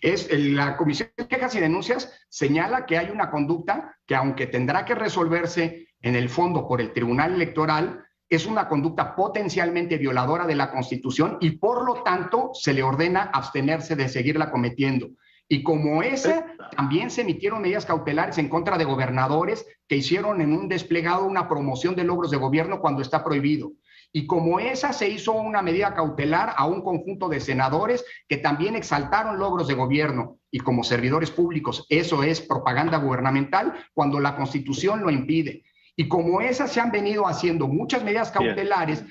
La Comisión de Quejas y Denuncias señala que hay una conducta que, aunque tendrá que resolverse en el fondo por el Tribunal Electoral, es una conducta potencialmente violadora de la Constitución y por lo tanto se le ordena abstenerse de seguirla cometiendo. Y como esa, también se emitieron medidas cautelares en contra de gobernadores que hicieron en un desplegado una promoción de logros de gobierno cuando está prohibido. Y como esa, se hizo una medida cautelar a un conjunto de senadores que también exaltaron logros de gobierno. Y como servidores públicos, eso es propaganda gubernamental cuando la Constitución lo impide. Y como esas, se han venido haciendo muchas medidas cautelares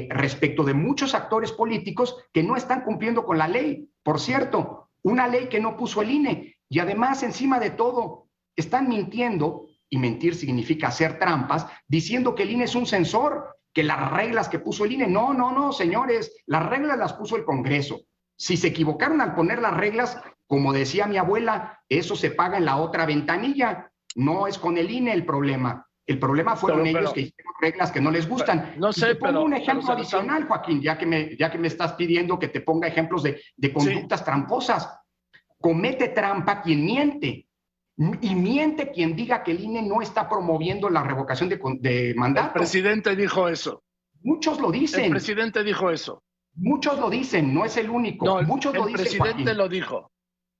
respecto de muchos actores políticos que no están cumpliendo con la ley. Por cierto, una ley que no puso el INE. Y además, encima de todo, están mintiendo, y mentir significa hacer trampas, diciendo que el INE es un censor, que las reglas que puso el INE. No, señores, las reglas las puso el Congreso. Si se equivocaron al poner las reglas, como decía mi abuela, eso se paga en la otra ventanilla. No es con el INE el problema. El problema fueron ellos que hicieron reglas que no les gustan. No sé, te pongo un ejemplo adicional, Joaquín, ya que me estás pidiendo que te ponga ejemplos de conductas tramposas. Comete trampa quien miente. Y miente quien diga que el INE no está promoviendo la revocación de mandato. El presidente dijo eso. Muchos lo dicen. El presidente dijo eso. Muchos lo dicen, no es el único. No, Muchos lo dicen, presidente Joaquín. Lo dijo.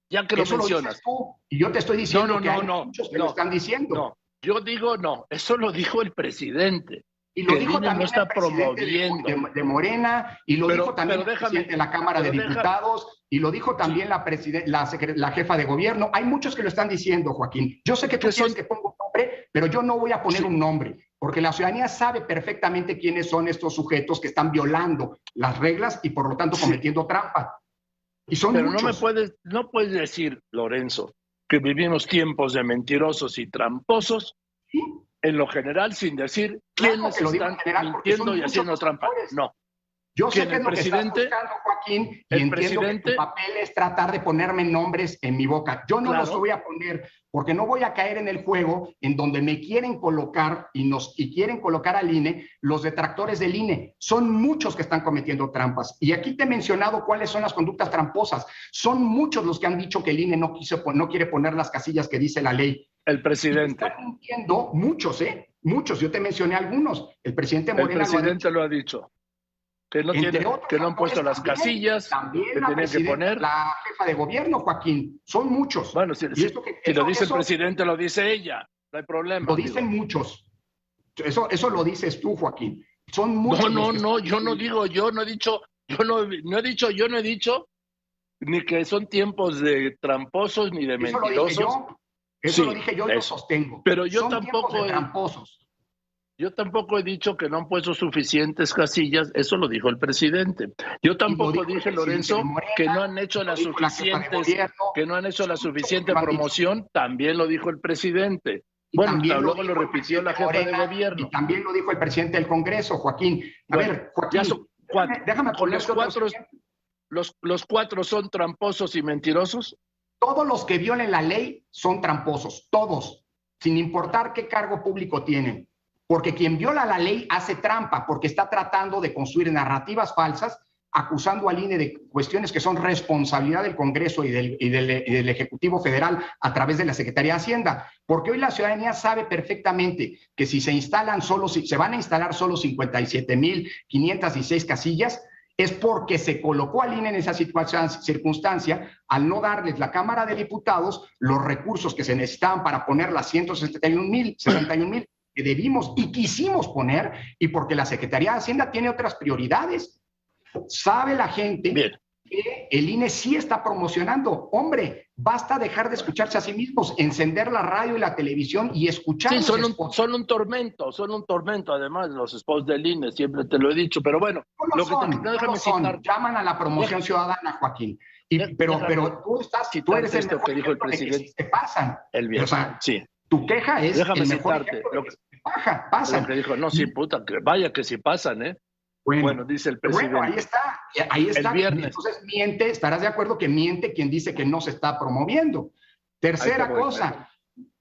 Ya que eso lo mencionas. Tú, y yo te estoy diciendo que hay muchos que lo están diciendo. No, yo digo no. Eso lo dijo el presidente. Y lo dijo también no está el presidente promoviendo de Morena, y lo dijo también el presidente de la Cámara de Diputados, y lo dijo también la jefa de gobierno. Hay muchos que lo están diciendo, Joaquín. Yo sé que tú quieres que ponga un nombre, pero yo no voy a poner un nombre, porque la ciudadanía sabe perfectamente quiénes son estos sujetos que están violando las reglas y por lo tanto cometiendo trampa. Y son pero muchos. no puedes decir, Lorenzo, que vivimos tiempos de mentirosos y tramposos, ¿sí? En lo general, sin decir quiénes están mintiendo y haciendo trampa. No. Yo sé que es lo que estás buscando, Joaquín, y entiendo que tu papel es tratar de ponerme nombres en mi boca. Yo no los voy a poner, porque no voy a caer en el juego en donde me quieren colocar y quieren colocar al INE los detractores del INE. Son muchos que están cometiendo trampas. Y aquí te he mencionado cuáles son las conductas tramposas. Son muchos los que han dicho que el INE no quiere poner las casillas que dice la ley. El presidente. Están mintiendo muchos, muchos. Yo te mencioné algunos. El presidente Morena el presidente lo ha dicho. Que no, que no han puesto las casillas que tienen que poner. La jefa de gobierno, Joaquín. Son muchos. Bueno, si lo dice el presidente, lo dice ella. No hay problema. Lo dicen muchos. Eso lo dices tú, Joaquín. Son muchos. No, yo no digo, yo no he dicho ni que son tiempos de tramposos ni de mentirosos. Eso lo dije yo y lo sostengo. Pero yo son tampoco de tramposos. Yo tampoco he dicho que no han puesto suficientes casillas, eso lo dijo el presidente. Yo tampoco dije, Lorenzo, que no han hecho la suficiente promoción, también lo dijo el presidente. Bueno, luego lo repitió la jefa de gobierno. Y también lo dijo el presidente del Congreso, Joaquín. A ver, Joaquín, déjame poner los cuatro son tramposos y mentirosos. Todos los que violen la ley son tramposos, todos, sin importar qué cargo público tienen. Porque quien viola la ley hace trampa, porque está tratando de construir narrativas falsas, acusando al INE de cuestiones que son responsabilidad del Congreso y del Ejecutivo Federal a través de la Secretaría de Hacienda. Porque hoy la ciudadanía sabe perfectamente que si se van a instalar solo 57,516 casillas, es porque se colocó al INE en esa circunstancia al no darles la Cámara de Diputados los recursos que se necesitaban para poner las 61,000 que debimos y quisimos poner, y porque la Secretaría de Hacienda tiene otras prioridades. Sabe la gente que el INE sí está promocionando. Hombre, basta dejar de escucharse a sí mismos, encender la radio y la televisión y escuchar. Sí, son un tormento, además, los spots del INE, siempre te lo he dicho, pero bueno. Llaman a la promoción ciudadana, Joaquín. Pero tú eres el mejor que dijo el presidente. Se pasan. El viernes, sí. Tu queja es déjame el mejor citarte pasan. Lo que dijo, no, sí, puta, que vaya que sí pasan, ¿eh? Bueno, dice el presidente. Bueno, ahí está. El viernes. Entonces miente, estarás de acuerdo que miente quien dice que no se está promoviendo. Tercera cosa,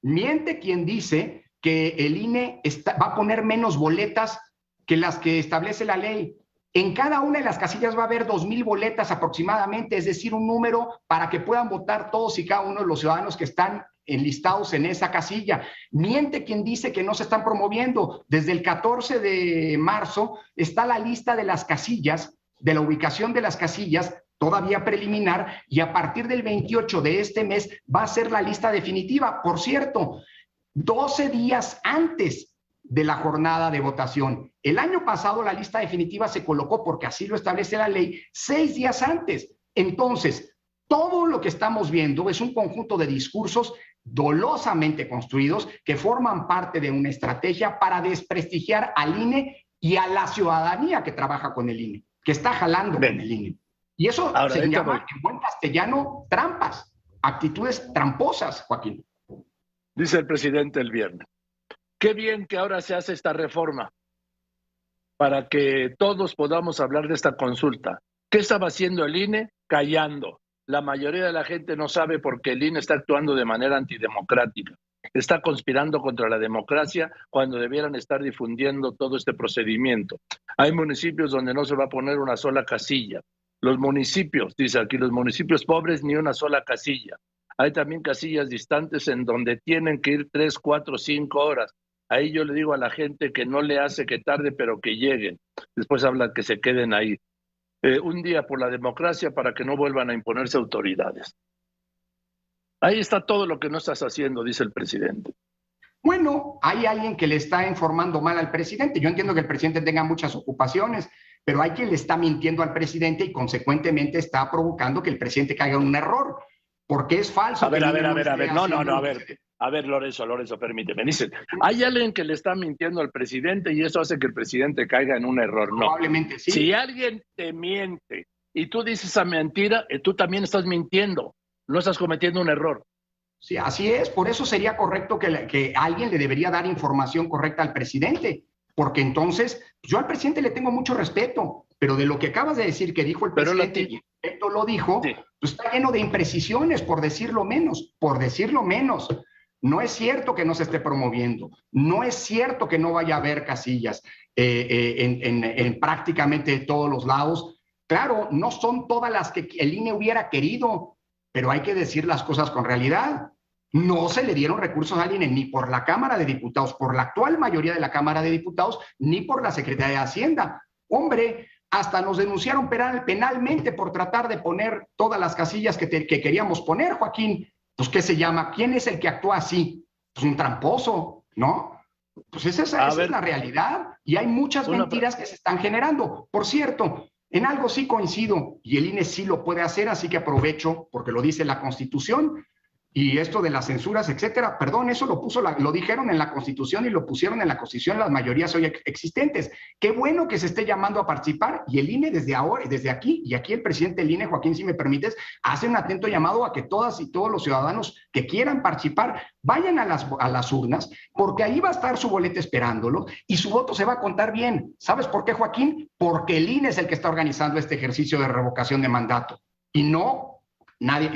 miente quien dice que el INE va a poner menos boletas que las que establece la ley. En cada una de las casillas va a haber 2,000 boletas aproximadamente, es decir, un número para que puedan votar todos y cada uno de los ciudadanos que están enlistados en esa casilla. Miente quien dice que no se están promoviendo. Desde el 14 de marzo está la lista de las casillas, de la ubicación de las casillas, todavía preliminar, y a partir del 28 de este mes va a ser la lista definitiva. Por cierto, 12 días antes de la jornada de votación. El año pasado la lista definitiva se colocó, porque así lo establece la ley, 6 días antes. Entonces, todo lo que estamos viendo es un conjunto de discursos dolosamente construidos que forman parte de una estrategia para desprestigiar al INE y a la ciudadanía que trabaja con el INE, que está jalando con el INE. Y eso se llama, en buen castellano, trampas, actitudes tramposas, Joaquín. Dice el presidente el viernes. Qué bien que ahora se hace esta reforma. para que todos podamos hablar de esta consulta. ¿Qué estaba haciendo el INE? Callando. La mayoría de la gente no sabe por qué el INE está actuando de manera antidemocrática. Está conspirando contra la democracia cuando debieran estar difundiendo todo este procedimiento. Hay municipios donde no se va a poner una sola casilla. Los municipios, dice aquí, los municipios pobres ni una sola casilla. Hay también casillas distantes en donde tienen que ir 3, 4, 5 horas. Ahí yo le digo a la gente que no le hace que tarde, pero que lleguen. Después hablan que se queden ahí. Un día por la democracia para que no vuelvan a imponerse autoridades. Ahí está todo lo que no estás haciendo, dice el presidente. Bueno, hay alguien que le está informando mal al presidente. Yo entiendo que el presidente tenga muchas ocupaciones, pero hay quien le está mintiendo al presidente y consecuentemente está provocando que el presidente caiga en un error, porque es falso. A ver, a ver, Lorenzo, permíteme. Dicen, hay alguien que le está mintiendo al presidente y eso hace que el presidente caiga en un error. No. Probablemente sí. Si alguien te miente y tú dices esa mentira, tú también estás mintiendo. No estás cometiendo un error. Sí, así es. Por eso sería correcto que alguien le debería dar información correcta al presidente. Porque entonces, yo al presidente le tengo mucho respeto, pero de lo que acabas de decir que dijo el presidente, y esto lo dijo, sí, pues está lleno de imprecisiones, por decirlo menos. No es cierto que no se esté promoviendo, no es cierto que no vaya a haber casillas en prácticamente todos los lados. Claro, no son todas las que el INE hubiera querido, pero hay que decir las cosas con realidad. No se le dieron recursos al INE ni por la Cámara de Diputados, por la actual mayoría de la Cámara de Diputados, ni por la Secretaría de Hacienda. Hombre, hasta nos denunciaron penalmente por tratar de poner todas las casillas que queríamos poner, Joaquín. Pues, ¿qué se llama? ¿Quién es el que actúa así? Pues un tramposo, ¿no? Pues esa es la realidad. Y hay muchas mentiras que se están generando. Por cierto, en algo sí coincido, y el INE sí lo puede hacer, así que aprovecho, porque lo dice la Constitución, y esto de las censuras, etcétera, perdón, eso lo dijeron en la Constitución y lo pusieron en la Constitución las mayorías hoy existentes. Qué bueno que se esté llamando a participar, y el INE desde ahora, desde aquí, y aquí el presidente del INE, Joaquín, si me permites, hace un atento llamado a que todas y todos los ciudadanos que quieran participar vayan a las urnas, porque ahí va a estar su boleta esperándolo, y su voto se va a contar bien. ¿Sabes por qué, Joaquín? Porque el INE es el que está organizando este ejercicio de revocación de mandato, y no hay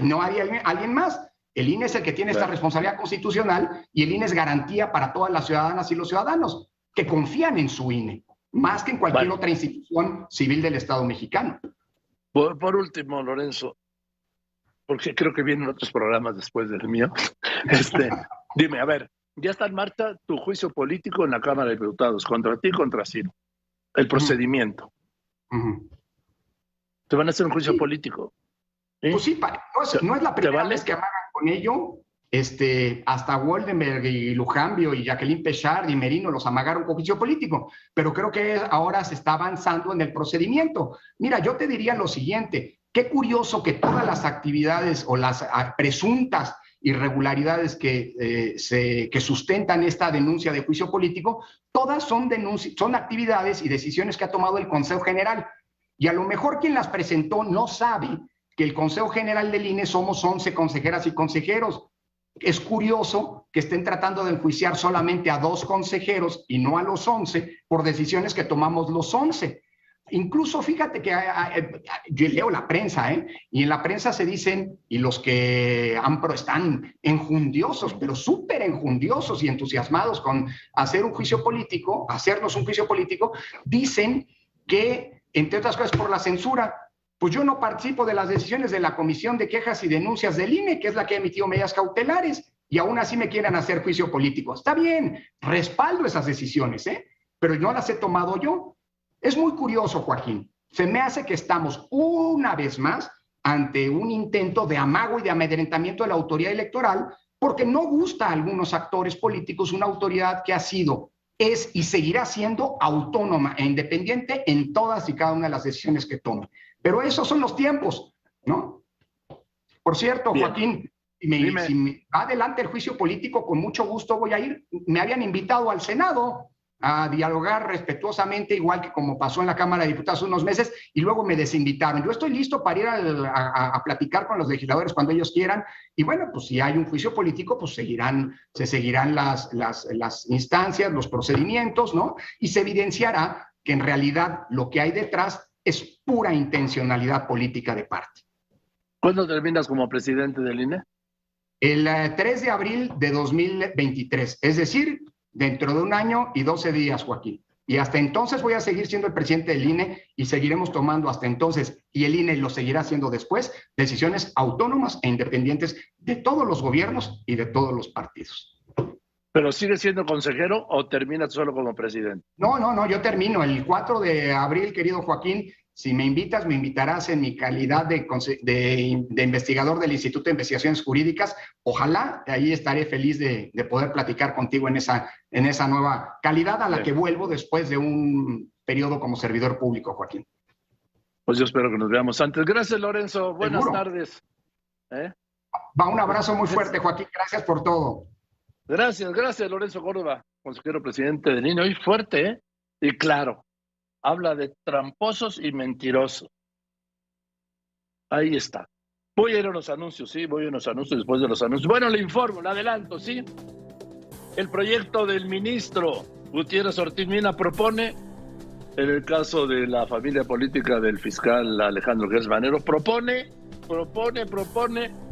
alguien más. El INE es el que tiene esta responsabilidad constitucional y el INE es garantía para todas las ciudadanas y los ciudadanos que confían en su INE, más que en cualquier otra institución civil del Estado mexicano. Por último, Lorenzo, porque creo que vienen otros programas después del mío, dime, a ver, ya está en marcha tu juicio político en la Cámara de Diputados, contra ti y contra Ciro, el procedimiento. Te van a hacer un juicio político. ¿Sí? Pues sí, no es la primera vez que amagan con ello. Hasta Woldenberg y Lujambio y Jacqueline Pechard y Merino los amagaron con juicio político, pero creo que ahora se está avanzando en el procedimiento. Mira, yo te diría lo siguiente, qué curioso que todas las actividades o las presuntas irregularidades que sustentan esta denuncia de juicio político, todas son actividades y decisiones que ha tomado el Consejo General. Y a lo mejor quien las presentó no sabe que el Consejo General del INE somos 11 consejeras y consejeros. Es curioso que estén tratando de enjuiciar solamente a 2 consejeros y no a los 11 por decisiones que tomamos los 11. Incluso fíjate que yo leo la prensa, y en la prensa se dicen, y los que están enjundiosos, pero súper enjundiosos y entusiasmados con hacernos un juicio político, dicen que, entre otras cosas, por la censura. Pues yo no participo de las decisiones de la Comisión de Quejas y Denuncias del INE, que es la que ha emitido medidas cautelares, y aún así me quieren hacer juicio político. Está bien, respaldo esas decisiones, pero no las he tomado yo. Es muy curioso, Joaquín. Se me hace que estamos una vez más ante un intento de amago y de amedrentamiento de la autoridad electoral, porque no gusta a algunos actores políticos una autoridad que ha sido, es y seguirá siendo autónoma e independiente en todas y cada una de las decisiones que tome. Pero esos son los tiempos, ¿no? Por cierto, bien, Joaquín, si me va adelante el juicio político, con mucho gusto voy a ir. Me habían invitado al Senado a dialogar respetuosamente, igual que como pasó en la Cámara de Diputados unos meses, y luego me desinvitaron. Yo estoy listo para ir a platicar con los legisladores cuando ellos quieran, y bueno, pues si hay un juicio político, pues se seguirán las instancias, los procedimientos, ¿no? Y se evidenciará que en realidad lo que hay detrás es pura intencionalidad política de parte. ¿Cuándo terminas como presidente del INE? El 3 de abril de 2023, es decir, dentro de 1 año y 12 días, Joaquín. Y hasta entonces voy a seguir siendo el presidente del INE y seguiremos tomando hasta entonces, y el INE lo seguirá haciendo después, decisiones autónomas e independientes de todos los gobiernos y de todos los partidos. ¿Pero sigues siendo consejero o terminas solo como presidente? No, yo termino el 4 de abril, querido Joaquín. Si me invitas, me invitarás en mi calidad de investigador del Instituto de Investigaciones Jurídicas. Ojalá, ahí estaré feliz de poder platicar contigo en esa nueva calidad a la que vuelvo después de un periodo como servidor público, Joaquín. Pues yo espero que nos veamos antes. Gracias, Lorenzo. Buenas tardes. Un abrazo muy fuerte, Joaquín. Gracias por todo. Gracias, Lorenzo Córdoba, consejero presidente del INE. Hoy fuerte, y claro. Habla de tramposos y mentirosos. Ahí está. Voy a ir a los anuncios, sí, después de los anuncios. Bueno, le informo, le adelanto, sí. El proyecto del ministro Gutiérrez Ortiz Mena propone, en el caso de la familia política del fiscal Alejandro Gertz Manero, propone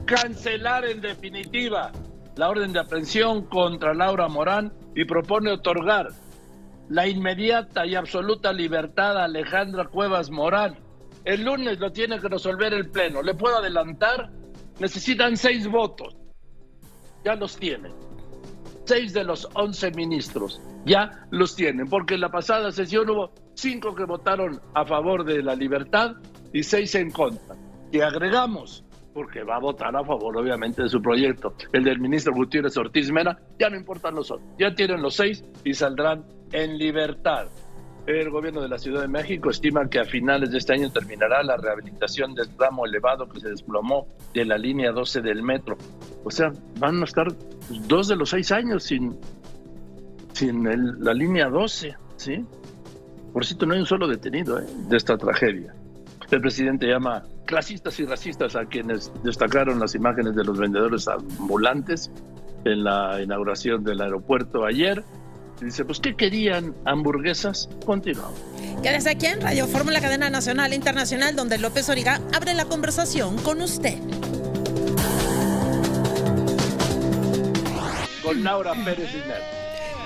cancelar en definitiva la orden de aprehensión contra Laura Morán y propone otorgar la inmediata y absoluta libertad a Alejandra Cuevas Morán. El lunes lo tiene que resolver el Pleno. Le puedo adelantar, necesitan 6 votos. Ya los tienen. 6 de los 11 ministros ya los tienen, porque en la pasada sesión hubo 5 que votaron a favor de la libertad y 6 en contra. Y agregamos, porque va a votar a favor, obviamente, de su proyecto, el del ministro Gutiérrez Ortiz Mena, ya no importan los otros, ya tienen los 6 y saldrán en libertad. El gobierno de la Ciudad de México estima que a finales de este año terminará la rehabilitación del tramo elevado que se desplomó de la línea 12 del metro. O sea, van a estar 2 de los 6 años sin la línea 12, ¿sí? Por cierto, no hay un solo detenido de esta tragedia. El presidente llama clasistas y racistas a quienes destacaron las imágenes de los vendedores ambulantes en la inauguración del aeropuerto ayer. Y dice, pues, ¿qué querían? ¿Hamburguesas? Continuamos. Quédese aquí en Radio Fórmula, cadena nacional e internacional, donde López Origa abre la conversación con usted. Con Laura Pérez Isner.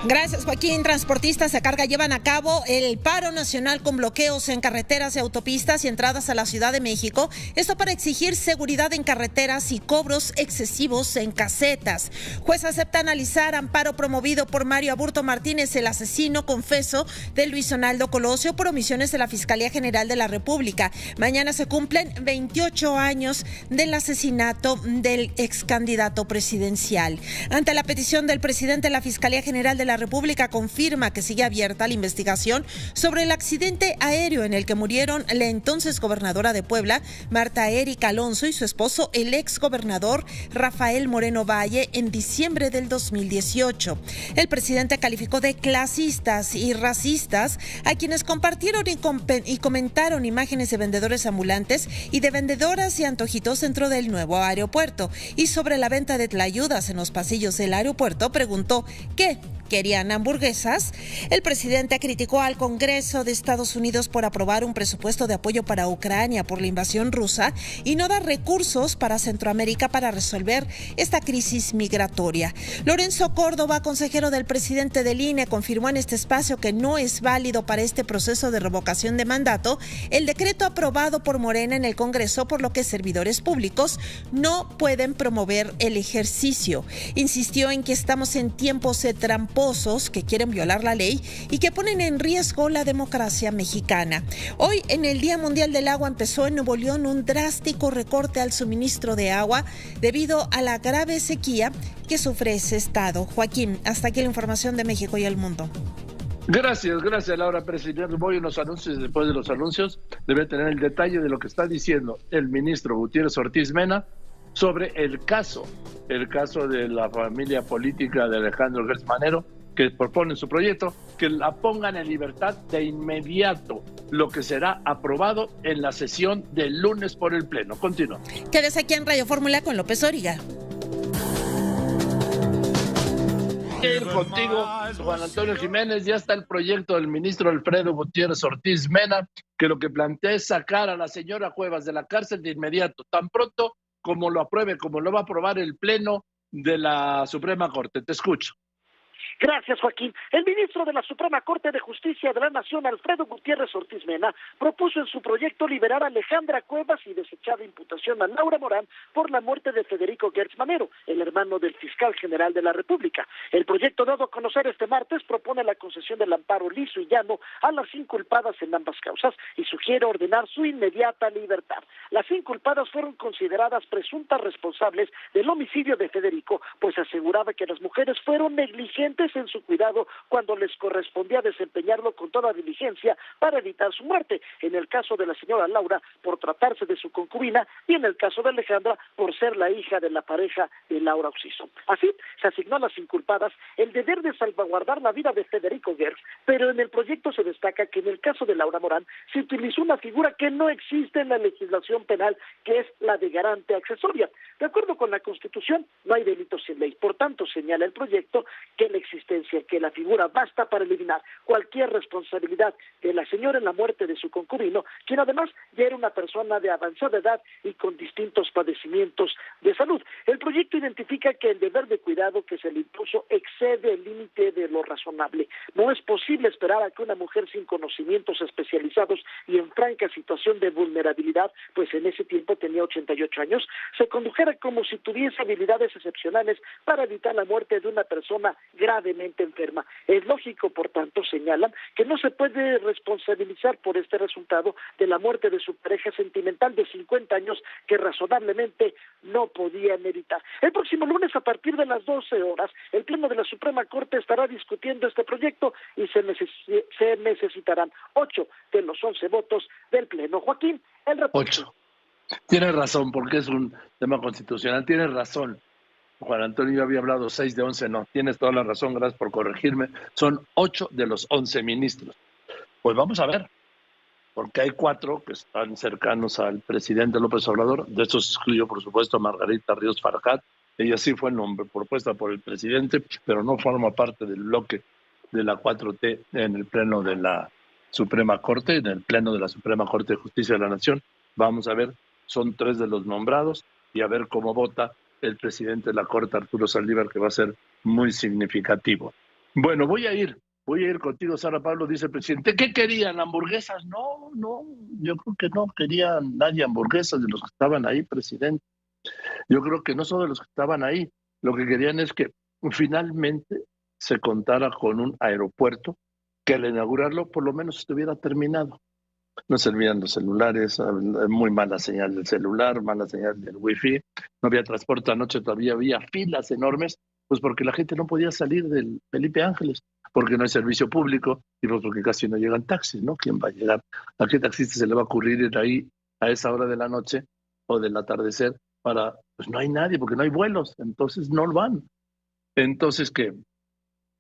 Gracias, Joaquín. Transportistas de carga llevan a cabo el paro nacional con bloqueos en carreteras y autopistas y entradas a la Ciudad de México. Esto para exigir seguridad en carreteras y cobros excesivos en casetas. Juez acepta analizar amparo promovido por Mario Aburto Martínez, el asesino confeso de Luis Donaldo Colosio, por omisiones de la Fiscalía General de la República. Mañana se cumplen 28 años del asesinato del ex candidato presidencial. Ante la petición del presidente, la Fiscalía General de la República confirma que sigue abierta la investigación sobre el accidente aéreo en el que murieron la entonces gobernadora de Puebla, Marta Erika Alonso, y su esposo, el ex gobernador Rafael Moreno Valle, en diciembre del 2018. El presidente calificó de clasistas y racistas a quienes compartieron y comentaron imágenes de vendedores ambulantes y de vendedoras y antojitos dentro del nuevo aeropuerto. Y sobre la venta de tlayudas en los pasillos del aeropuerto, preguntó ¿qué querían? ¿Hamburguesas? El presidente criticó al Congreso de Estados Unidos por aprobar un presupuesto de apoyo para Ucrania por la invasión rusa y no dar recursos para Centroamérica para resolver esta crisis migratoria. Lorenzo Córdoba, consejero del presidente del INE, confirmó en este espacio que no es válido para este proceso de revocación de mandato el decreto aprobado por Morena en el Congreso, por lo que servidores públicos no pueden promover el ejercicio. Insistió en que estamos en tiempos de tramposos que quieren violar la ley y que ponen en riesgo la democracia mexicana. Hoy, en el Día Mundial del Agua, empezó en Nuevo León un drástico recorte al suministro de agua debido a la grave sequía que sufre ese estado. Joaquín, hasta aquí la información de México y el mundo. Gracias, Laura Presidente. Voy a los anuncios. Después de los anuncios debe tener el detalle de lo que está diciendo el ministro Gutiérrez Ortiz Mena sobre el caso de la familia política de Alejandro Gertz Manero, que propone en su proyecto que la pongan en libertad de inmediato, lo que será aprobado en la sesión del lunes por el Pleno. Continúa. Quédese aquí en Radio Fórmula con López Origa. Ir contigo, Juan Antonio Jiménez. Ya está el proyecto del ministro Alfredo Gutiérrez Ortiz Mena, que lo que plantea es sacar a la señora Cuevas de la cárcel de inmediato, tan pronto como lo apruebe, como lo va a aprobar el Pleno de la Suprema Corte. Te escucho. Gracias, Joaquín. El ministro de la Suprema Corte de Justicia de la Nación, Alfredo Gutiérrez Ortiz Mena, propuso en su proyecto liberar a Alejandra Cuevas y desechar la imputación a Laura Morán por la muerte de Federico Gertz Manero, el hermano del fiscal general de la República. El proyecto dado a conocer este martes propone la concesión del amparo liso y llano a las inculpadas en ambas causas y sugiere ordenar su inmediata libertad. Las inculpadas fueron consideradas presuntas responsables del homicidio de Federico, pues aseguraba que las mujeres fueron negligentes en su cuidado cuando les correspondía desempeñarlo con toda diligencia para evitar su muerte. En el caso de la señora Laura, por tratarse de su concubina, y en el caso de Alejandra, por ser la hija de la pareja de Laura Oxiso. Así, se asignó a las inculpadas el deber de salvaguardar la vida de Federico Gertz, pero en el proyecto se destaca que en el caso de Laura Morán se utilizó una figura que no existe en la legislación penal, que es la de garante accesoria. De acuerdo con la Constitución, no hay delito sin ley. Por tanto, señala el proyecto que la existencia, que la figura basta para eliminar cualquier responsabilidad de la señora en la muerte de su concubino, quien además ya era una persona de avanzada edad y con distintos padecimientos de salud. El proyecto identifica que el deber de cuidado que se le impuso excede el límite de lo razonable. No es posible esperar a que una mujer sin conocimientos especializados y en franca situación de vulnerabilidad, pues en ese tiempo tenía 88 años, se condujera como si tuviese habilidades excepcionales para evitar la muerte de una persona gravemente enferma. Es lógico, por tanto, señalan, que no se puede responsabilizar por este resultado de la muerte de su pareja sentimental de 50 años que razonablemente no podía meritar. El próximo lunes, a partir de las 12 horas, el Pleno de la Suprema Corte estará discutiendo este proyecto y se necesitarán 8 de los 11 votos del Pleno. Joaquín, el reporte. 8. Tienes razón, porque es un tema constitucional. Tienes razón. Juan Antonio, yo había hablado 6 de 11, no, tienes toda la razón, gracias por corregirme, son 8 de los 11 ministros. Pues vamos a ver, porque hay 4 que están cercanos al presidente López Obrador, de estos excluyo, por supuesto, a Margarita Ríos Farjat, ella sí fue propuesta por el presidente, pero no forma parte del bloque de la 4T en el Pleno de la Suprema Corte, en el Pleno de la Suprema Corte de Justicia de la Nación. Vamos a ver, son 3 de los nombrados, y a ver cómo vota el presidente de la Corte, Arturo Saldívar, que va a ser muy significativo. Bueno, voy a ir contigo, Sara Pablo, dice el presidente. ¿Qué querían? ¿Hamburguesas? No, yo creo que no querían nadie hamburguesas de los que estaban ahí, presidente. Yo creo que no solo de los que estaban ahí, lo que querían es que finalmente se contara con un aeropuerto que al inaugurarlo por lo menos estuviera terminado. No servían los celulares, muy mala señal del celular, mala señal del wifi, no había transporte anoche, todavía había filas enormes, pues porque la gente no podía salir del Felipe Ángeles, porque no hay servicio público y pues porque casi no llegan taxis, ¿no? ¿Quién va a llegar? ¿A qué taxista se le va a ocurrir ir ahí a esa hora de la noche o del atardecer para, pues no hay nadie, porque no hay vuelos, entonces no van. Entonces que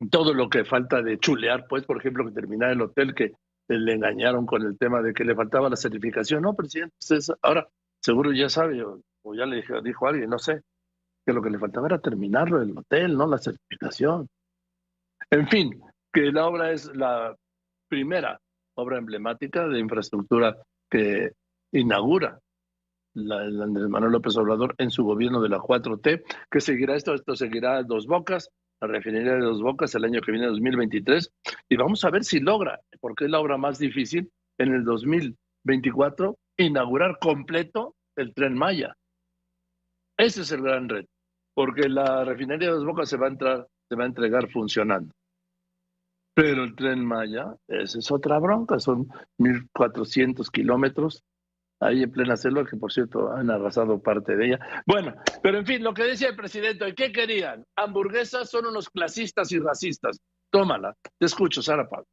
todo lo que falta de chulear, pues, por ejemplo, que terminar el hotel, que le engañaron con el tema de que le faltaba la certificación. No, presidente, usted ahora seguro ya sabe, o ya le dijo alguien, no sé, que lo que le faltaba era terminarlo, el hotel, no la certificación. En fin, que la obra es la primera obra emblemática de infraestructura que inaugura Andrés Manuel López Obrador en su gobierno de la 4T, que seguirá esto seguirá Dos Bocas, la refinería de Dos Bocas el año que viene, 2023, y vamos a ver si logra, porque es la obra más difícil, en el 2024, inaugurar completo el Tren Maya. Ese es el gran reto, porque la refinería de Dos Bocas se va a entregar funcionando. Pero el Tren Maya, esa es otra bronca, son 1.400 kilómetros, ahí en plena selva, que por cierto han arrasado parte de ella. Bueno, pero en fin, lo que decía el presidente, ¿qué querían? Hamburguesas, son unos clasistas y racistas. Tómala. Te escucho, Sara Pablo.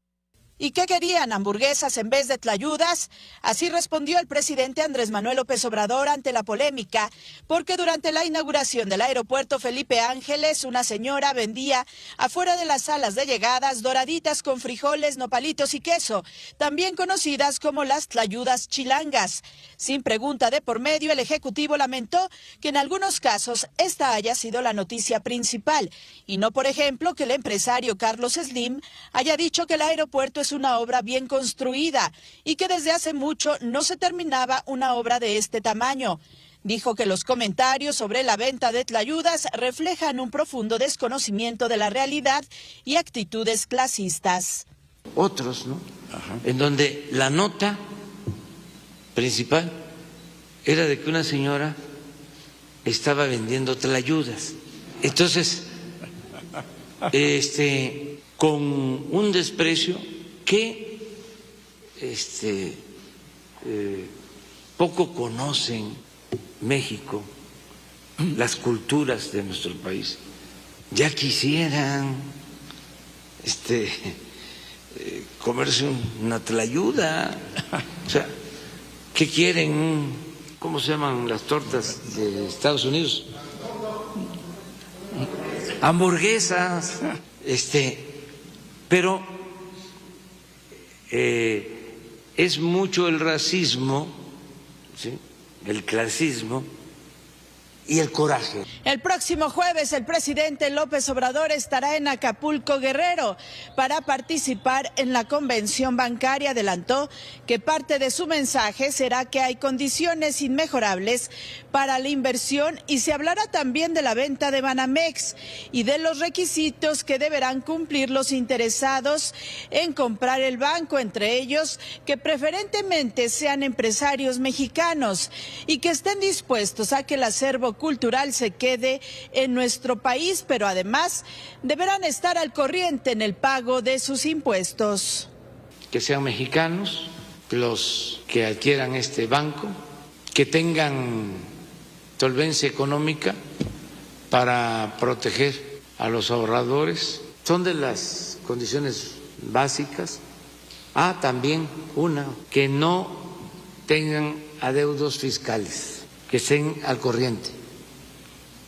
¿Y qué querían? ¿Hamburguesas en vez de tlayudas? Así respondió el presidente Andrés Manuel López Obrador ante la polémica, porque durante la inauguración del aeropuerto Felipe Ángeles, una señora vendía afuera de las salas de llegadas doraditas con frijoles, nopalitos y queso, también conocidas como las tlayudas chilangas. Sin pregunta de por medio, el Ejecutivo lamentó que en algunos casos esta haya sido la noticia principal, y no, por ejemplo, que el empresario Carlos Slim haya dicho que el aeropuerto es una obra bien construida y que desde hace mucho no se terminaba una obra de este tamaño. Dijo que los comentarios sobre la venta de tlayudas reflejan un profundo desconocimiento de la realidad y actitudes clasistas. Otros, ¿no? Ajá. En donde la nota principal era de que una señora estaba vendiendo tlayudas. Entonces, con un desprecio que poco conocen México, las culturas de nuestro país. Ya quisieran comerse una tlayuda. O sea, ¿qué quieren? ¿Cómo se llaman las tortas de Estados Unidos? Hamburguesas. Pero es mucho el racismo, ¿sí?, el clasismo y el coraje. El próximo jueves el presidente López Obrador estará en Acapulco, Guerrero, para participar en la convención bancaria. Adelantó que parte de su mensaje será que hay condiciones inmejorables para la inversión y se hablará también de la venta de Banamex y de los requisitos que deberán cumplir los interesados en comprar el banco, entre ellos que preferentemente sean empresarios mexicanos y que estén dispuestos a que el acervo cultural se quede en nuestro país, pero además deberán estar al corriente en el pago de sus impuestos. Que sean mexicanos los que adquieran este banco, que tengan solvencia económica para proteger a los ahorradores. Son de las condiciones básicas. También una, que no tengan adeudos fiscales, que estén al corriente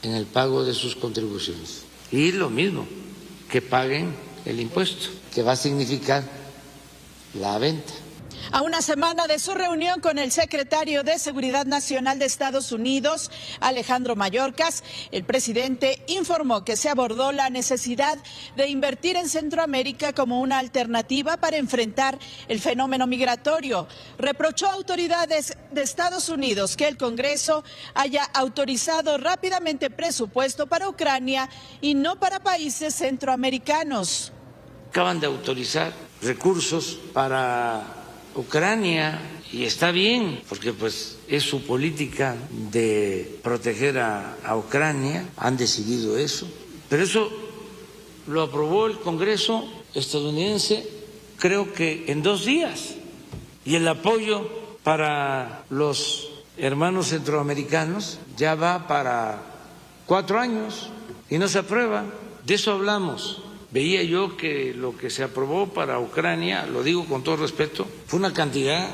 en el pago de sus contribuciones. Y lo mismo, que paguen el impuesto, que va a significar la venta. A una semana de su reunión con el secretario de Seguridad Nacional de Estados Unidos, Alejandro Mayorkas, el presidente informó que se abordó la necesidad de invertir en Centroamérica como una alternativa para enfrentar el fenómeno migratorio. Reprochó a autoridades de Estados Unidos que el Congreso haya autorizado rápidamente presupuesto para Ucrania y no para países centroamericanos. Acaban de autorizar recursos para Ucrania y está bien, porque pues es su política de proteger a Ucrania, han decidido eso, pero eso lo aprobó el Congreso estadounidense creo que en 2 días, y el apoyo para los hermanos centroamericanos ya va para 4 años y no se aprueba. De eso hablamos. Veía yo que lo que se aprobó para Ucrania, lo digo con todo respeto, fue una cantidad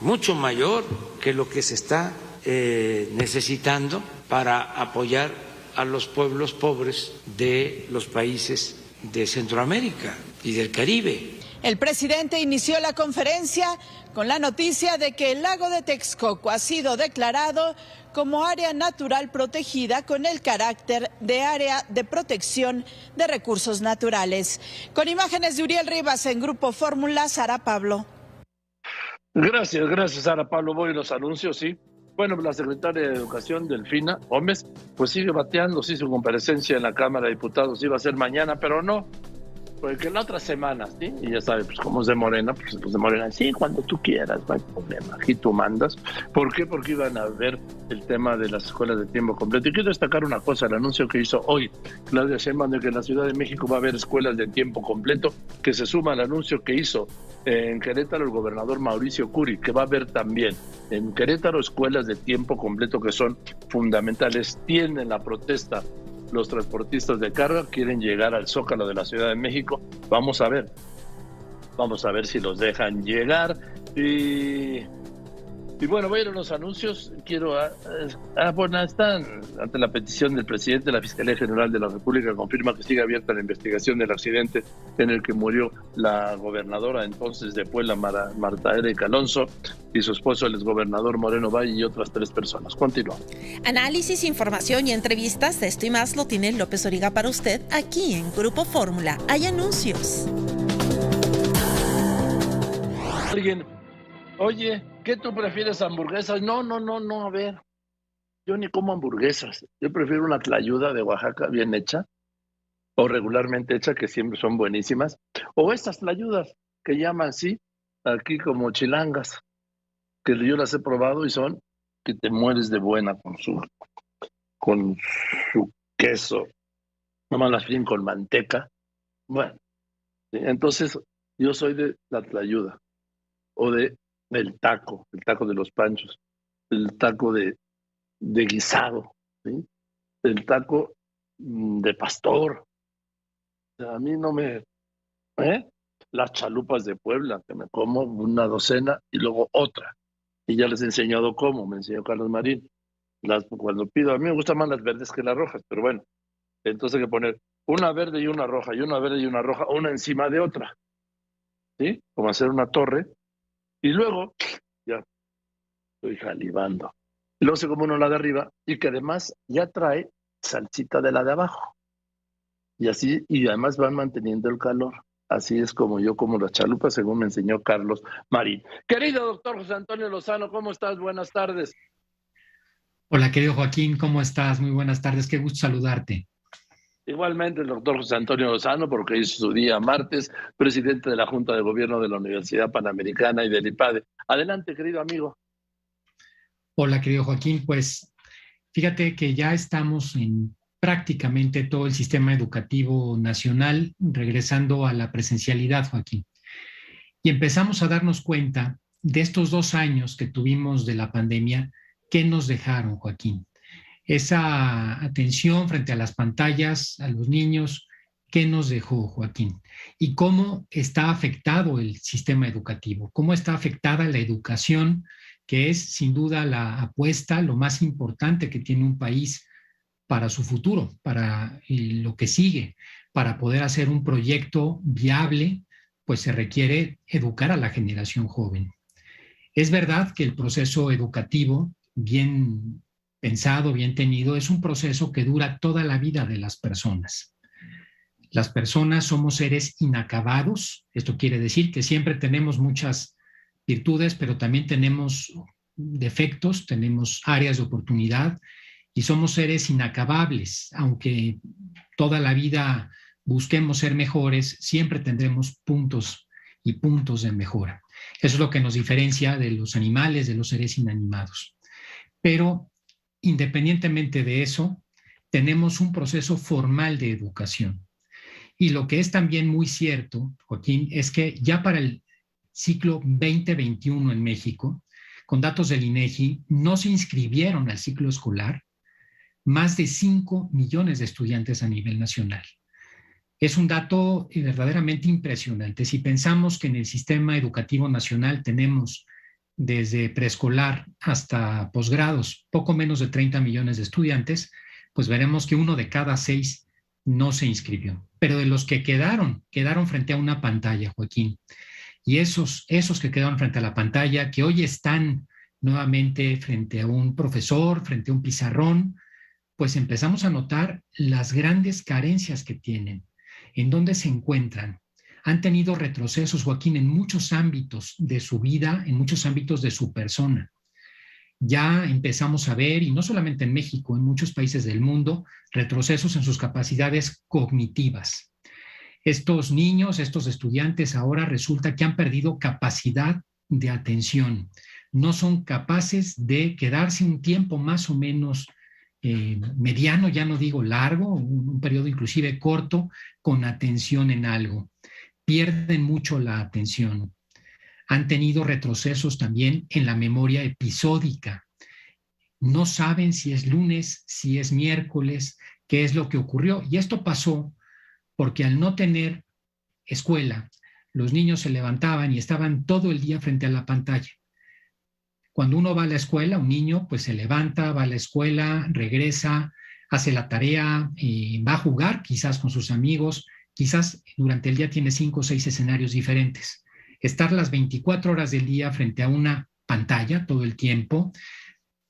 mucho mayor que lo que se está necesitando para apoyar a los pueblos pobres de los países de Centroamérica y del Caribe. El presidente inició la conferencia con la noticia de que el lago de Texcoco ha sido declarado como área natural protegida con el carácter de área de protección de recursos naturales. Con imágenes de Uriel Rivas en Grupo Fórmula, Sara Pablo. Gracias, Sara Pablo. Voy a los anuncios, sí. Bueno, la secretaria de Educación, Delfina Gómez, pues sigue bateando, sí, su comparecencia en la Cámara de Diputados iba a ser mañana, pero no. Porque la otra semana, ¿sí? Y ya sabes, pues como es de Morena, pues de Morena, sí, cuando tú quieras, no hay problema, aquí tú mandas. ¿Por qué? Porque iban a ver el tema de las escuelas de tiempo completo. Y quiero destacar una cosa, el anuncio que hizo hoy Claudia Sheinbaum de que en la Ciudad de México va a haber escuelas de tiempo completo, que se suma al anuncio que hizo en Querétaro el gobernador Mauricio Curi, que va a haber también en Querétaro escuelas de tiempo completo que son fundamentales. Tienen la protesta los transportistas de carga, quieren llegar al Zócalo de la Ciudad de México. Vamos a ver Vamos a ver si los dejan llegar. Y bueno, voy a ir a los anuncios. Bueno, están ante la petición del presidente de la Fiscalía General de la República, confirma que sigue abierta la investigación del accidente en el que murió la gobernadora entonces de Puebla, Marta Erika Alonso, y su esposo, el exgobernador Moreno Valle, y otras 3 personas. Continúa. Análisis, información y entrevistas de esto y más lo tiene López Dóriga para usted aquí en Grupo Fórmula. Hay anuncios. Alguien, oye, ¿qué tú prefieres, hamburguesas? No, a ver, yo ni como hamburguesas, yo prefiero una tlayuda de Oaxaca bien hecha, o regularmente hecha, que siempre son buenísimas, o estas tlayudas que llaman así, aquí como chilangas, que yo las he probado y son que te mueres de buena con su queso, nomás las piden con manteca. Bueno, entonces yo soy de la tlayuda, o del taco de los panchos, el taco de guisado, ¿sí? El taco de pastor. O sea, a mí no me... Las chalupas de Puebla, que me como una docena y luego otra. Y ya les he enseñado cómo, me enseñó Carlos Marín. Cuando pido, a mí me gustan más las verdes que las rojas, pero bueno, entonces hay que poner una verde y una roja, y una verde y una roja, una encima de otra, ¿sí? Como hacer una torre. Y luego, ya estoy jalibando. Y luego se come uno la de arriba y que además ya trae salsita de la de abajo. Y así, y además van manteniendo el calor. Así es como yo como las chalupas, según me enseñó Carlos Marín. Querido doctor José Antonio Lozano, ¿cómo estás? Buenas tardes. Hola, querido Joaquín, ¿cómo estás? Muy buenas tardes, qué gusto saludarte. Igualmente el doctor José Antonio Lozano, porque hizo su día martes, presidente de la Junta de Gobierno de la Universidad Panamericana y del IPADE. Adelante, querido amigo. Hola, querido Joaquín, pues fíjate que ya estamos en prácticamente todo el sistema educativo nacional regresando a la presencialidad, Joaquín. Y empezamos a darnos cuenta de estos 2 años que tuvimos de la pandemia, ¿qué nos dejaron, Joaquín? Esa atención frente a las pantallas, a los niños, ¿qué nos dejó, Joaquín? Y cómo está afectado el sistema educativo, cómo está afectada la educación, que es sin duda la apuesta, lo más importante que tiene un país para su futuro, para lo que sigue. Para poder hacer un proyecto viable, pues se requiere educar a la generación joven. Es verdad que el proceso educativo, bien pensado, bien tenido, es un proceso que dura toda la vida de las personas. Las personas somos seres inacabados. Esto quiere decir que siempre tenemos muchas virtudes, pero también tenemos defectos, tenemos áreas de oportunidad y somos seres inacabables. Aunque toda la vida busquemos ser mejores, siempre tendremos puntos y puntos de mejora. Eso es lo que nos diferencia de los animales, de los seres inanimados. Pero independientemente de eso, tenemos un proceso formal de educación. Y lo que es también muy cierto, Joaquín, es que ya para el ciclo 2021 en México, con datos del INEGI, no se inscribieron al ciclo escolar más de 5 millones de estudiantes a nivel nacional. Es un dato verdaderamente impresionante. Si pensamos que en el sistema educativo nacional tenemos desde preescolar hasta posgrados, poco menos de 30 millones de estudiantes, pues veremos que 1 de cada 6 no se inscribió. Pero de los que quedaron frente a una pantalla, Joaquín. Y esos que quedaron frente a la pantalla, que hoy están nuevamente frente a un profesor, frente a un pizarrón, pues empezamos a notar las grandes carencias que tienen, en dónde se encuentran. Han tenido retrocesos, Joaquín, en muchos ámbitos de su vida, en muchos ámbitos de su persona. Ya empezamos a ver, y no solamente en México, en muchos países del mundo, retrocesos en sus capacidades cognitivas. Estos niños, estos estudiantes ahora resulta que han perdido capacidad de atención. No son capaces de quedarse un tiempo más o menos mediano, ya no digo largo, un periodo inclusive corto, con atención en algo. Pierden mucho la atención. Han tenido retrocesos también en la memoria episódica. No saben si es lunes, si es miércoles, qué es lo que ocurrió. Y esto pasó porque al no tener escuela, los niños se levantaban y estaban todo el día frente a la pantalla. Cuando uno va a la escuela, un niño pues se levanta, va a la escuela, regresa, hace la tarea, va a jugar quizás con sus amigos, quizás durante el día tiene 5 o 6 escenarios diferentes. Estar las 24 horas del día frente a una pantalla todo el tiempo,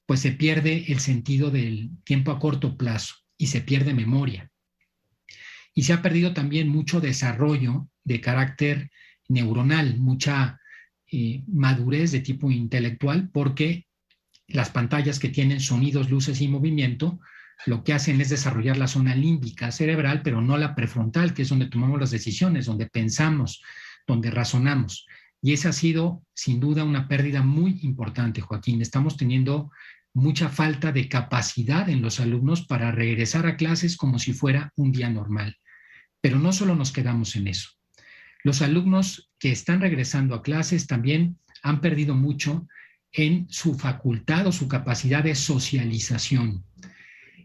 pues se pierde el sentido del tiempo a corto plazo y se pierde memoria. Y se ha perdido también mucho desarrollo de carácter neuronal, mucha madurez de tipo intelectual, porque las pantallas que tienen sonidos, luces y movimiento, lo que hacen es desarrollar la zona límbica cerebral, pero no la prefrontal, que es donde tomamos las decisiones, donde pensamos, donde razonamos. Y esa ha sido, sin duda, una pérdida muy importante, Joaquín. Estamos teniendo mucha falta de capacidad en los alumnos para regresar a clases como si fuera un día normal. Pero no solo nos quedamos en eso. Los alumnos que están regresando a clases también han perdido mucho en su facultad o su capacidad de socialización.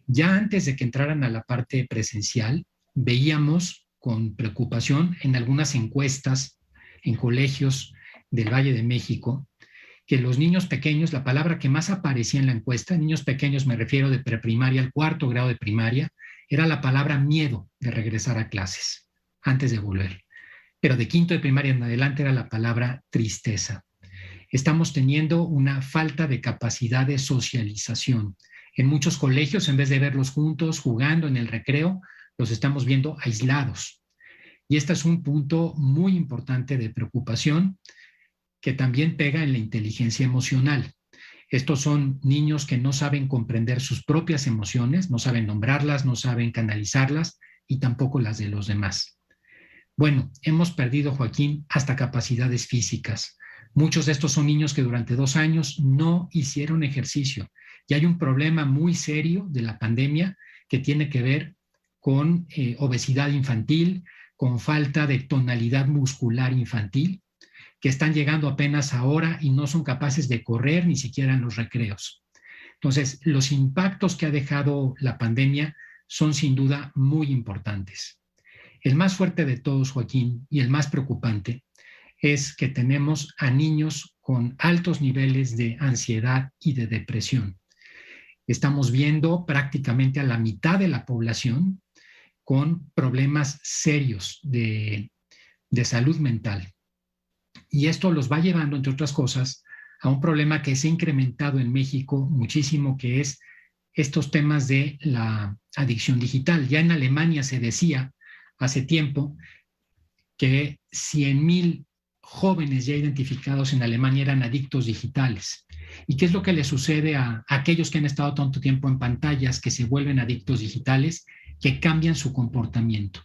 Ya antes de que entraran a la parte presencial, veíamos con preocupación en algunas encuestas en colegios del Valle de México que los niños pequeños, la palabra que más aparecía en la encuesta, niños pequeños me refiero de preprimaria al 4º grado de primaria, era la palabra miedo de regresar a clases antes de volver. Pero de 5º de primaria en adelante era la palabra tristeza. Estamos teniendo una falta de capacidad de socialización. En muchos colegios, en vez de verlos juntos, jugando en el recreo, los estamos viendo aislados. Y este es un punto muy importante de preocupación que también pega en la inteligencia emocional. Estos son niños que no saben comprender sus propias emociones, no saben nombrarlas, no saben canalizarlas y tampoco las de los demás. Bueno, hemos perdido, Joaquín, hasta capacidades físicas. Muchos de estos son niños que durante 2 años no hicieron ejercicio. Y hay un problema muy serio de la pandemia que tiene que ver con obesidad infantil, con falta de tonalidad muscular infantil, que están llegando apenas ahora y no son capaces de correr ni siquiera en los recreos. Entonces, los impactos que ha dejado la pandemia son sin duda muy importantes. El más fuerte de todos, Joaquín, y el más preocupante, es que tenemos a niños con altos niveles de ansiedad y de depresión. Estamos viendo prácticamente a la mitad de la población con problemas serios de salud mental. Y esto los va llevando, entre otras cosas, a un problema que se ha incrementado en México muchísimo, que es estos temas de la adicción digital. Ya en Alemania se decía hace tiempo que 100,000 jóvenes ya identificados en Alemania eran adictos digitales. ¿Y qué es lo que le sucede a aquellos que han estado tanto tiempo en pantallas, que se vuelven adictos digitales, que cambian su comportamiento?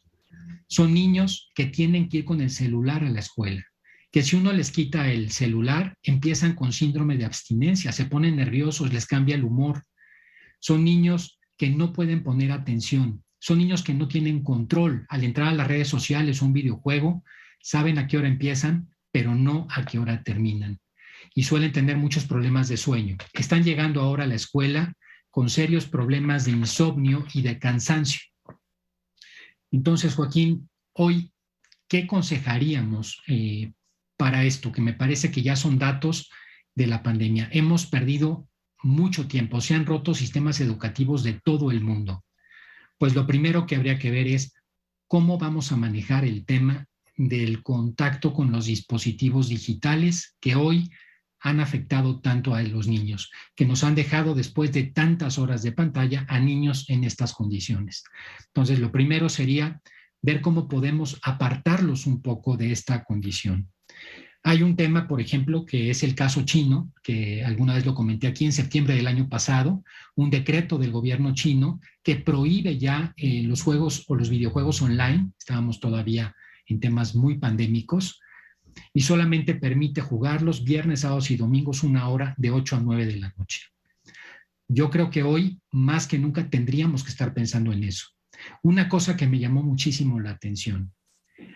Son niños que tienen que ir con el celular a la escuela, que si uno les quita el celular, empiezan con síndrome de abstinencia, se ponen nerviosos, les cambia el humor. Son niños que no pueden poner atención, son niños que no tienen control. Al entrar a las redes sociales o un videojuego, saben a qué hora empiezan, pero no a qué hora terminan. Y suelen tener muchos problemas de sueño. Están llegando ahora a la escuela con serios problemas de insomnio y de cansancio. Entonces, Joaquín, hoy, ¿qué aconsejaríamos para esto? Que me parece que ya son datos de la pandemia. Hemos perdido mucho tiempo, se han roto sistemas educativos de todo el mundo. Pues lo primero que habría que ver es cómo vamos a manejar el tema del contacto con los dispositivos digitales que hoy han afectado tanto a los niños, que nos han dejado después de tantas horas de pantalla a niños en estas condiciones. Entonces, lo primero sería ver cómo podemos apartarlos un poco de esta condición. Hay un tema, por ejemplo, que es el caso chino, que alguna vez lo comenté aquí en septiembre del año pasado, un decreto del gobierno chino que prohíbe ya los juegos o los videojuegos online, estábamos todavía en temas muy pandémicos, y solamente permite jugarlos viernes, sábados y domingos 1 hora de 8 a 9 de la noche. Yo creo que hoy, más que nunca, tendríamos que estar pensando en eso. Una cosa que me llamó muchísimo la atención,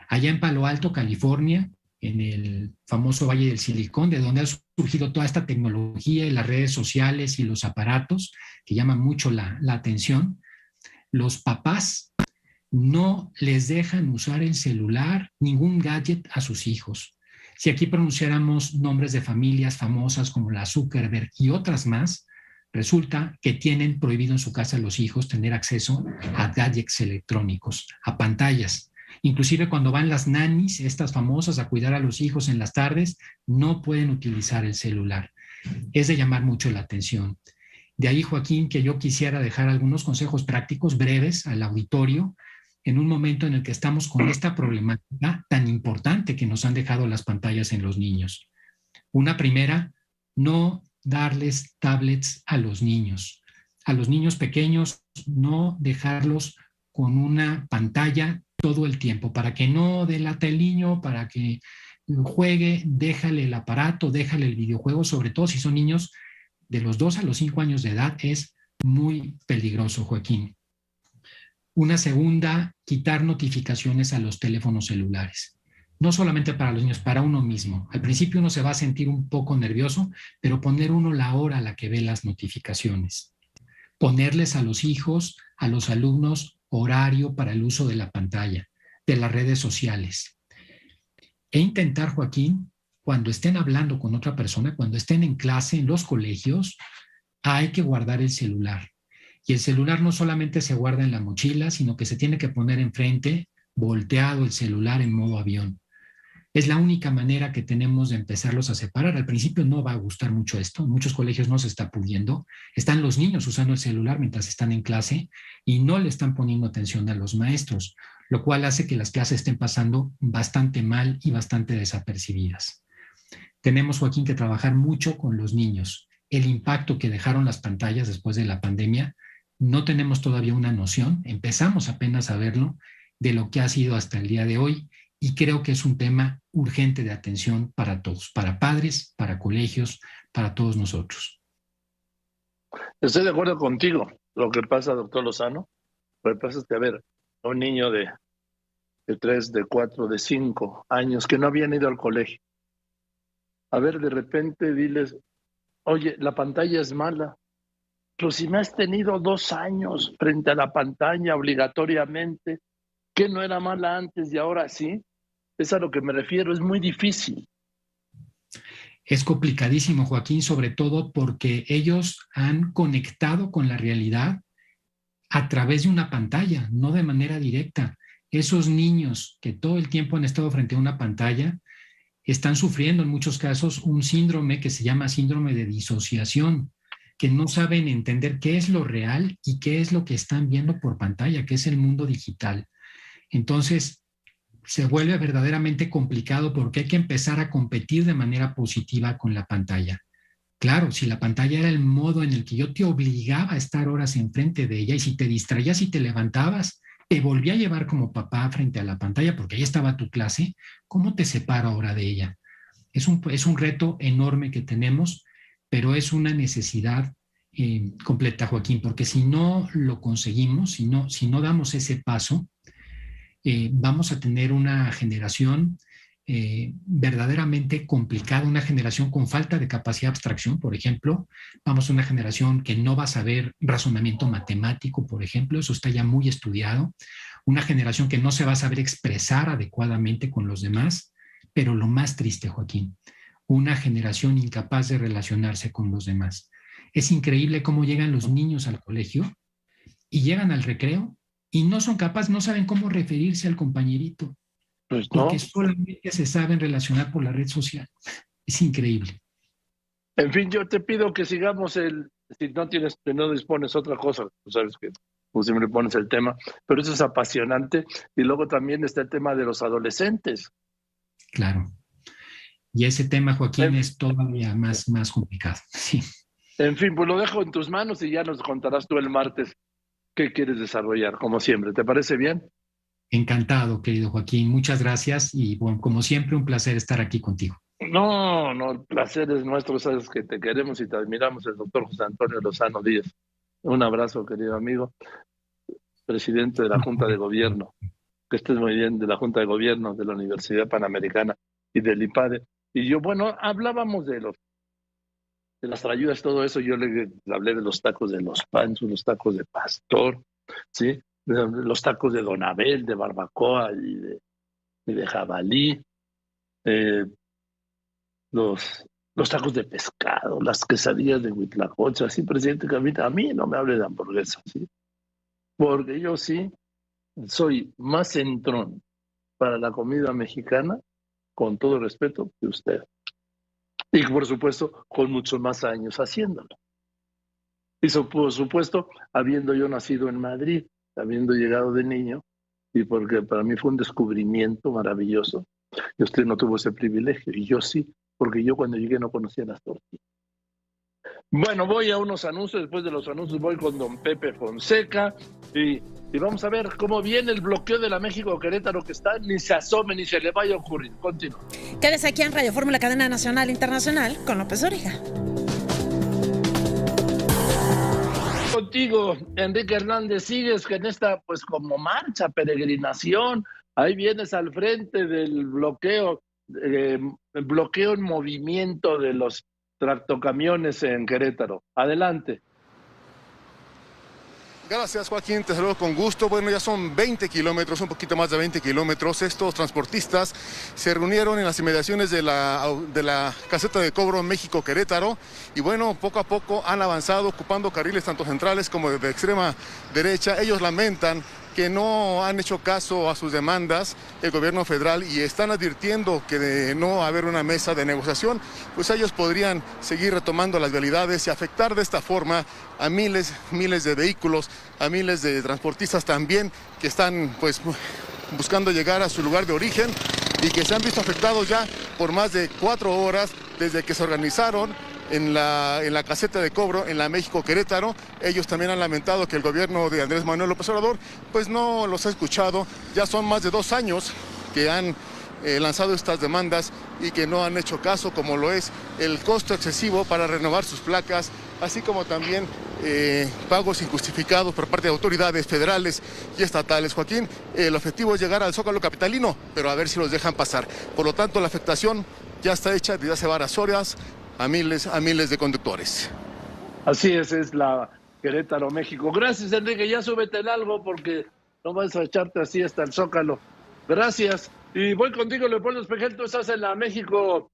allá en Palo Alto, California, en el famoso Valle del Silicón, de donde ha surgido toda esta tecnología y las redes sociales y los aparatos que llaman mucho la atención, los papás no les dejan usar el celular, ningún gadget a sus hijos. Si aquí pronunciáramos nombres de familias famosas como la Zuckerberg y otras más, resulta que tienen prohibido en su casa a los hijos tener acceso a gadgets electrónicos, a pantallas. Inclusive cuando van las nannies, estas famosas, a cuidar a los hijos en las tardes, no pueden utilizar el celular. Es de llamar mucho la atención. De ahí, Joaquín, que yo quisiera dejar algunos consejos prácticos breves al auditorio en un momento en el que estamos con esta problemática tan importante que nos han dejado las pantallas en los niños. Una primera, no darles tablets a los niños. A los niños pequeños, no dejarlos con una pantalla todo el tiempo, para que no delate el niño, para que juegue, déjale el aparato, déjale el videojuego, sobre todo si son niños de los 2 a los 5 años de edad, es muy peligroso, Joaquín. Una segunda, quitar notificaciones a los teléfonos celulares. No solamente para los niños, para uno mismo. Al principio uno se va a sentir un poco nervioso, pero poner uno la hora a la que ve las notificaciones. Ponerles a los hijos, a los alumnos, horario para el uso de la pantalla, de las redes sociales. E intentar, Joaquín, cuando estén hablando con otra persona, cuando estén en clase, en los colegios, hay que guardar el celular. Y el celular no solamente se guarda en la mochila, sino que se tiene que poner enfrente, volteado el celular en modo avión. Es la única manera que tenemos de empezarlos a separar. Al principio no va a gustar mucho esto. En muchos colegios no se está pudiendo. Están los niños usando el celular mientras están en clase y no le están poniendo atención a los maestros, lo cual hace que las clases estén pasando bastante mal y bastante desapercibidas. Tenemos, Joaquín, que trabajar mucho con los niños. El impacto que dejaron las pantallas después de la pandemia, no tenemos todavía una noción, empezamos apenas a verlo, de lo que ha sido hasta el día de hoy, y creo que es un tema urgente de atención para todos, para padres, para colegios, para todos nosotros. Estoy de acuerdo contigo. Lo que pasa, doctor Lozano, lo que pasa es que, a ver, un niño de 3, de 4, de 5 años que no habían ido al colegio, a ver, de repente diles, oye, la pantalla es mala. Pero si me has tenido 2 años frente a la pantalla obligatoriamente, ¿qué no era mala antes y ahora sí? Es a lo que me refiero, es muy difícil. Es complicadísimo, Joaquín, sobre todo porque ellos han conectado con la realidad a través de una pantalla, no de manera directa. Esos niños que todo el tiempo han estado frente a una pantalla están sufriendo en muchos casos un síndrome que se llama síndrome de disociación, que no saben entender qué es lo real y qué es lo que están viendo por pantalla, que es el mundo digital. Entonces, se vuelve verdaderamente complicado porque hay que empezar a competir de manera positiva con la pantalla. Claro, si la pantalla era el modo en el que yo te obligaba a estar horas enfrente de ella y si te distraías y te levantabas, te volví a llevar como papá frente a la pantalla porque ahí estaba tu clase, ¿cómo te separo ahora de ella? Es un reto enorme que tenemos, pero es una necesidad completa, Joaquín, porque si no lo conseguimos, si no damos ese paso, vamos a tener una generación verdaderamente complicada, una generación con falta de capacidad de abstracción, por ejemplo. Vamos a una generación que no va a saber razonamiento matemático, por ejemplo, eso está ya muy estudiado. Una generación que no se va a saber expresar adecuadamente con los demás, pero lo más triste, Joaquín, una generación incapaz de relacionarse con los demás. Es increíble cómo llegan los niños al colegio y llegan al recreo y no son capaces, no saben cómo referirse al compañerito. Pues no. Porque solamente se saben relacionar por la red social. Es increíble. En fin, yo te pido que sigamos si no dispones otra cosa, tú sabes que tú siempre pones el tema, pero eso es apasionante. Y luego también está el tema de los adolescentes. Claro. Y ese tema, Joaquín, es todavía más complicado. Sí. En fin, pues lo dejo en tus manos y ya nos contarás tú el martes qué quieres desarrollar, como siempre. ¿Te parece bien? Encantado, querido Joaquín. Muchas gracias y bueno, como siempre, un placer estar aquí contigo. No, el placer es nuestro. Sabes que te queremos y te admiramos, el doctor José Antonio Lozano Díaz. Un abrazo, querido amigo, presidente de la Junta de Gobierno. Que estés muy bien, de la Junta de Gobierno de la Universidad Panamericana y del IPADE. Y yo, bueno, hablábamos de las trayudas, todo eso. Yo le hablé de los tacos de los panchos, los tacos de pastor, ¿sí? los tacos de Don Abel, de barbacoa y de jabalí, los tacos de pescado, las quesadillas de huitlacoche. Así, presidente, que a mí no me hable de hamburguesas, ¿sí? Porque yo sí soy más entrón para la comida mexicana, con todo respeto, que usted. Y por supuesto, con muchos más años haciéndolo. Y por supuesto, habiendo yo nacido en Madrid, habiendo llegado de niño, y porque para mí fue un descubrimiento maravilloso, y usted no tuvo ese privilegio, y yo sí, porque yo cuando llegué no conocía las tortillas. Bueno, voy a unos anuncios, después de los anuncios voy con don Pepe Fonseca, y vamos a ver cómo viene el bloqueo de la México-Querétaro, que está, ni se asome, ni se le vaya a ocurrir. Continúa. Quédese aquí en Radio Fórmula, cadena nacional e internacional, con López Dóriga. Contigo, Enrique Hernández, sigues en esta, pues, como marcha, peregrinación, ahí vienes al frente del bloqueo en movimiento de los tractocamiones en Querétaro. Adelante. Gracias, Joaquín, te saludo con gusto. Bueno, ya son 20 kilómetros, un poquito más de 20 kilómetros. Estos transportistas se reunieron en las inmediaciones de la caseta de cobro México-Querétaro y bueno, poco a poco han avanzado ocupando carriles tanto centrales como de extrema derecha. Ellos lamentan que no han hecho caso a sus demandas el gobierno federal y están advirtiendo que de no haber una mesa de negociación, pues ellos podrían seguir retomando las vialidades y afectar de esta forma a miles de vehículos, a miles de transportistas también que están pues buscando llegar a su lugar de origen y que se han visto afectados ya por más de 4 horas desde que se organizaron en la caseta de cobro en la México-Querétaro. Ellos también han lamentado que el gobierno de Andrés Manuel López Obrador pues no los ha escuchado. Ya son más de 2 años que han lanzado estas demandas y que no han hecho caso, como lo es el costo excesivo para renovar sus placas, así como también pagos injustificados por parte de autoridades federales y estatales. Joaquín, el objetivo es llegar al Zócalo capitalino, pero a ver si los dejan pasar. Por lo tanto, la afectación ya está hecha desde hace varias horas a miles de conductores. Así es la Querétaro, México. Gracias, Enrique, ya súbete en algo porque no vas a echarte así hasta el Zócalo. Gracias. Y voy contigo, Leopoldo Espejel. Tú estás en la México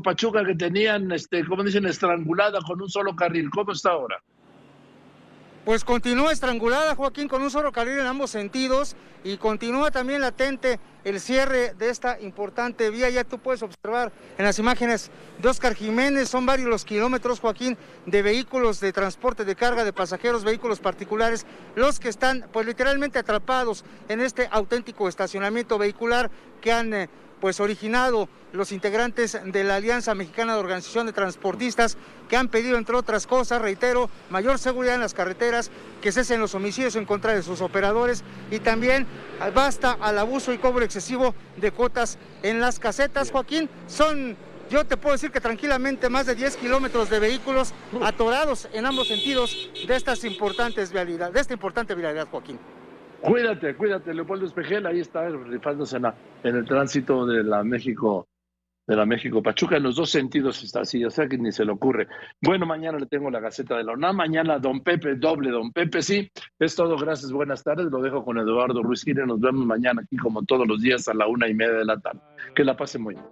Pachuca, que tenían, como dicen, estrangulada con un solo carril. ¿Cómo está ahora? Pues continúa estrangulada, Joaquín, con un solo carril en ambos sentidos y continúa también latente el cierre de esta importante vía. Ya tú puedes observar en las imágenes de Óscar Jiménez, son varios los kilómetros, Joaquín, de vehículos de transporte de carga de pasajeros, vehículos particulares, los que están pues literalmente atrapados en este auténtico estacionamiento vehicular que han pues originado los integrantes de la Alianza Mexicana de Organización de Transportistas, que han pedido, entre otras cosas, reitero, mayor seguridad en las carreteras, que cesen los homicidios en contra de sus operadores y también basta al abuso y cobro excesivo de cuotas en las casetas. Joaquín, yo te puedo decir que tranquilamente más de 10 kilómetros de vehículos atorados en ambos sentidos de esta importante vialidad, Joaquín. Cuídate, Leopoldo Espejel, ahí está rifándose en el tránsito de la México Pachuca, en los 2 sentidos está así, o sea que ni se le ocurre. Bueno, mañana le tengo la Gaceta de la UNAM, mañana Don Pepe, doble Don Pepe, sí. Es todo, gracias, buenas tardes, lo dejo con Eduardo Ruiz Gil, nos vemos mañana aquí como todos los días a la 1:30 de la tarde. Que la pasen muy bien.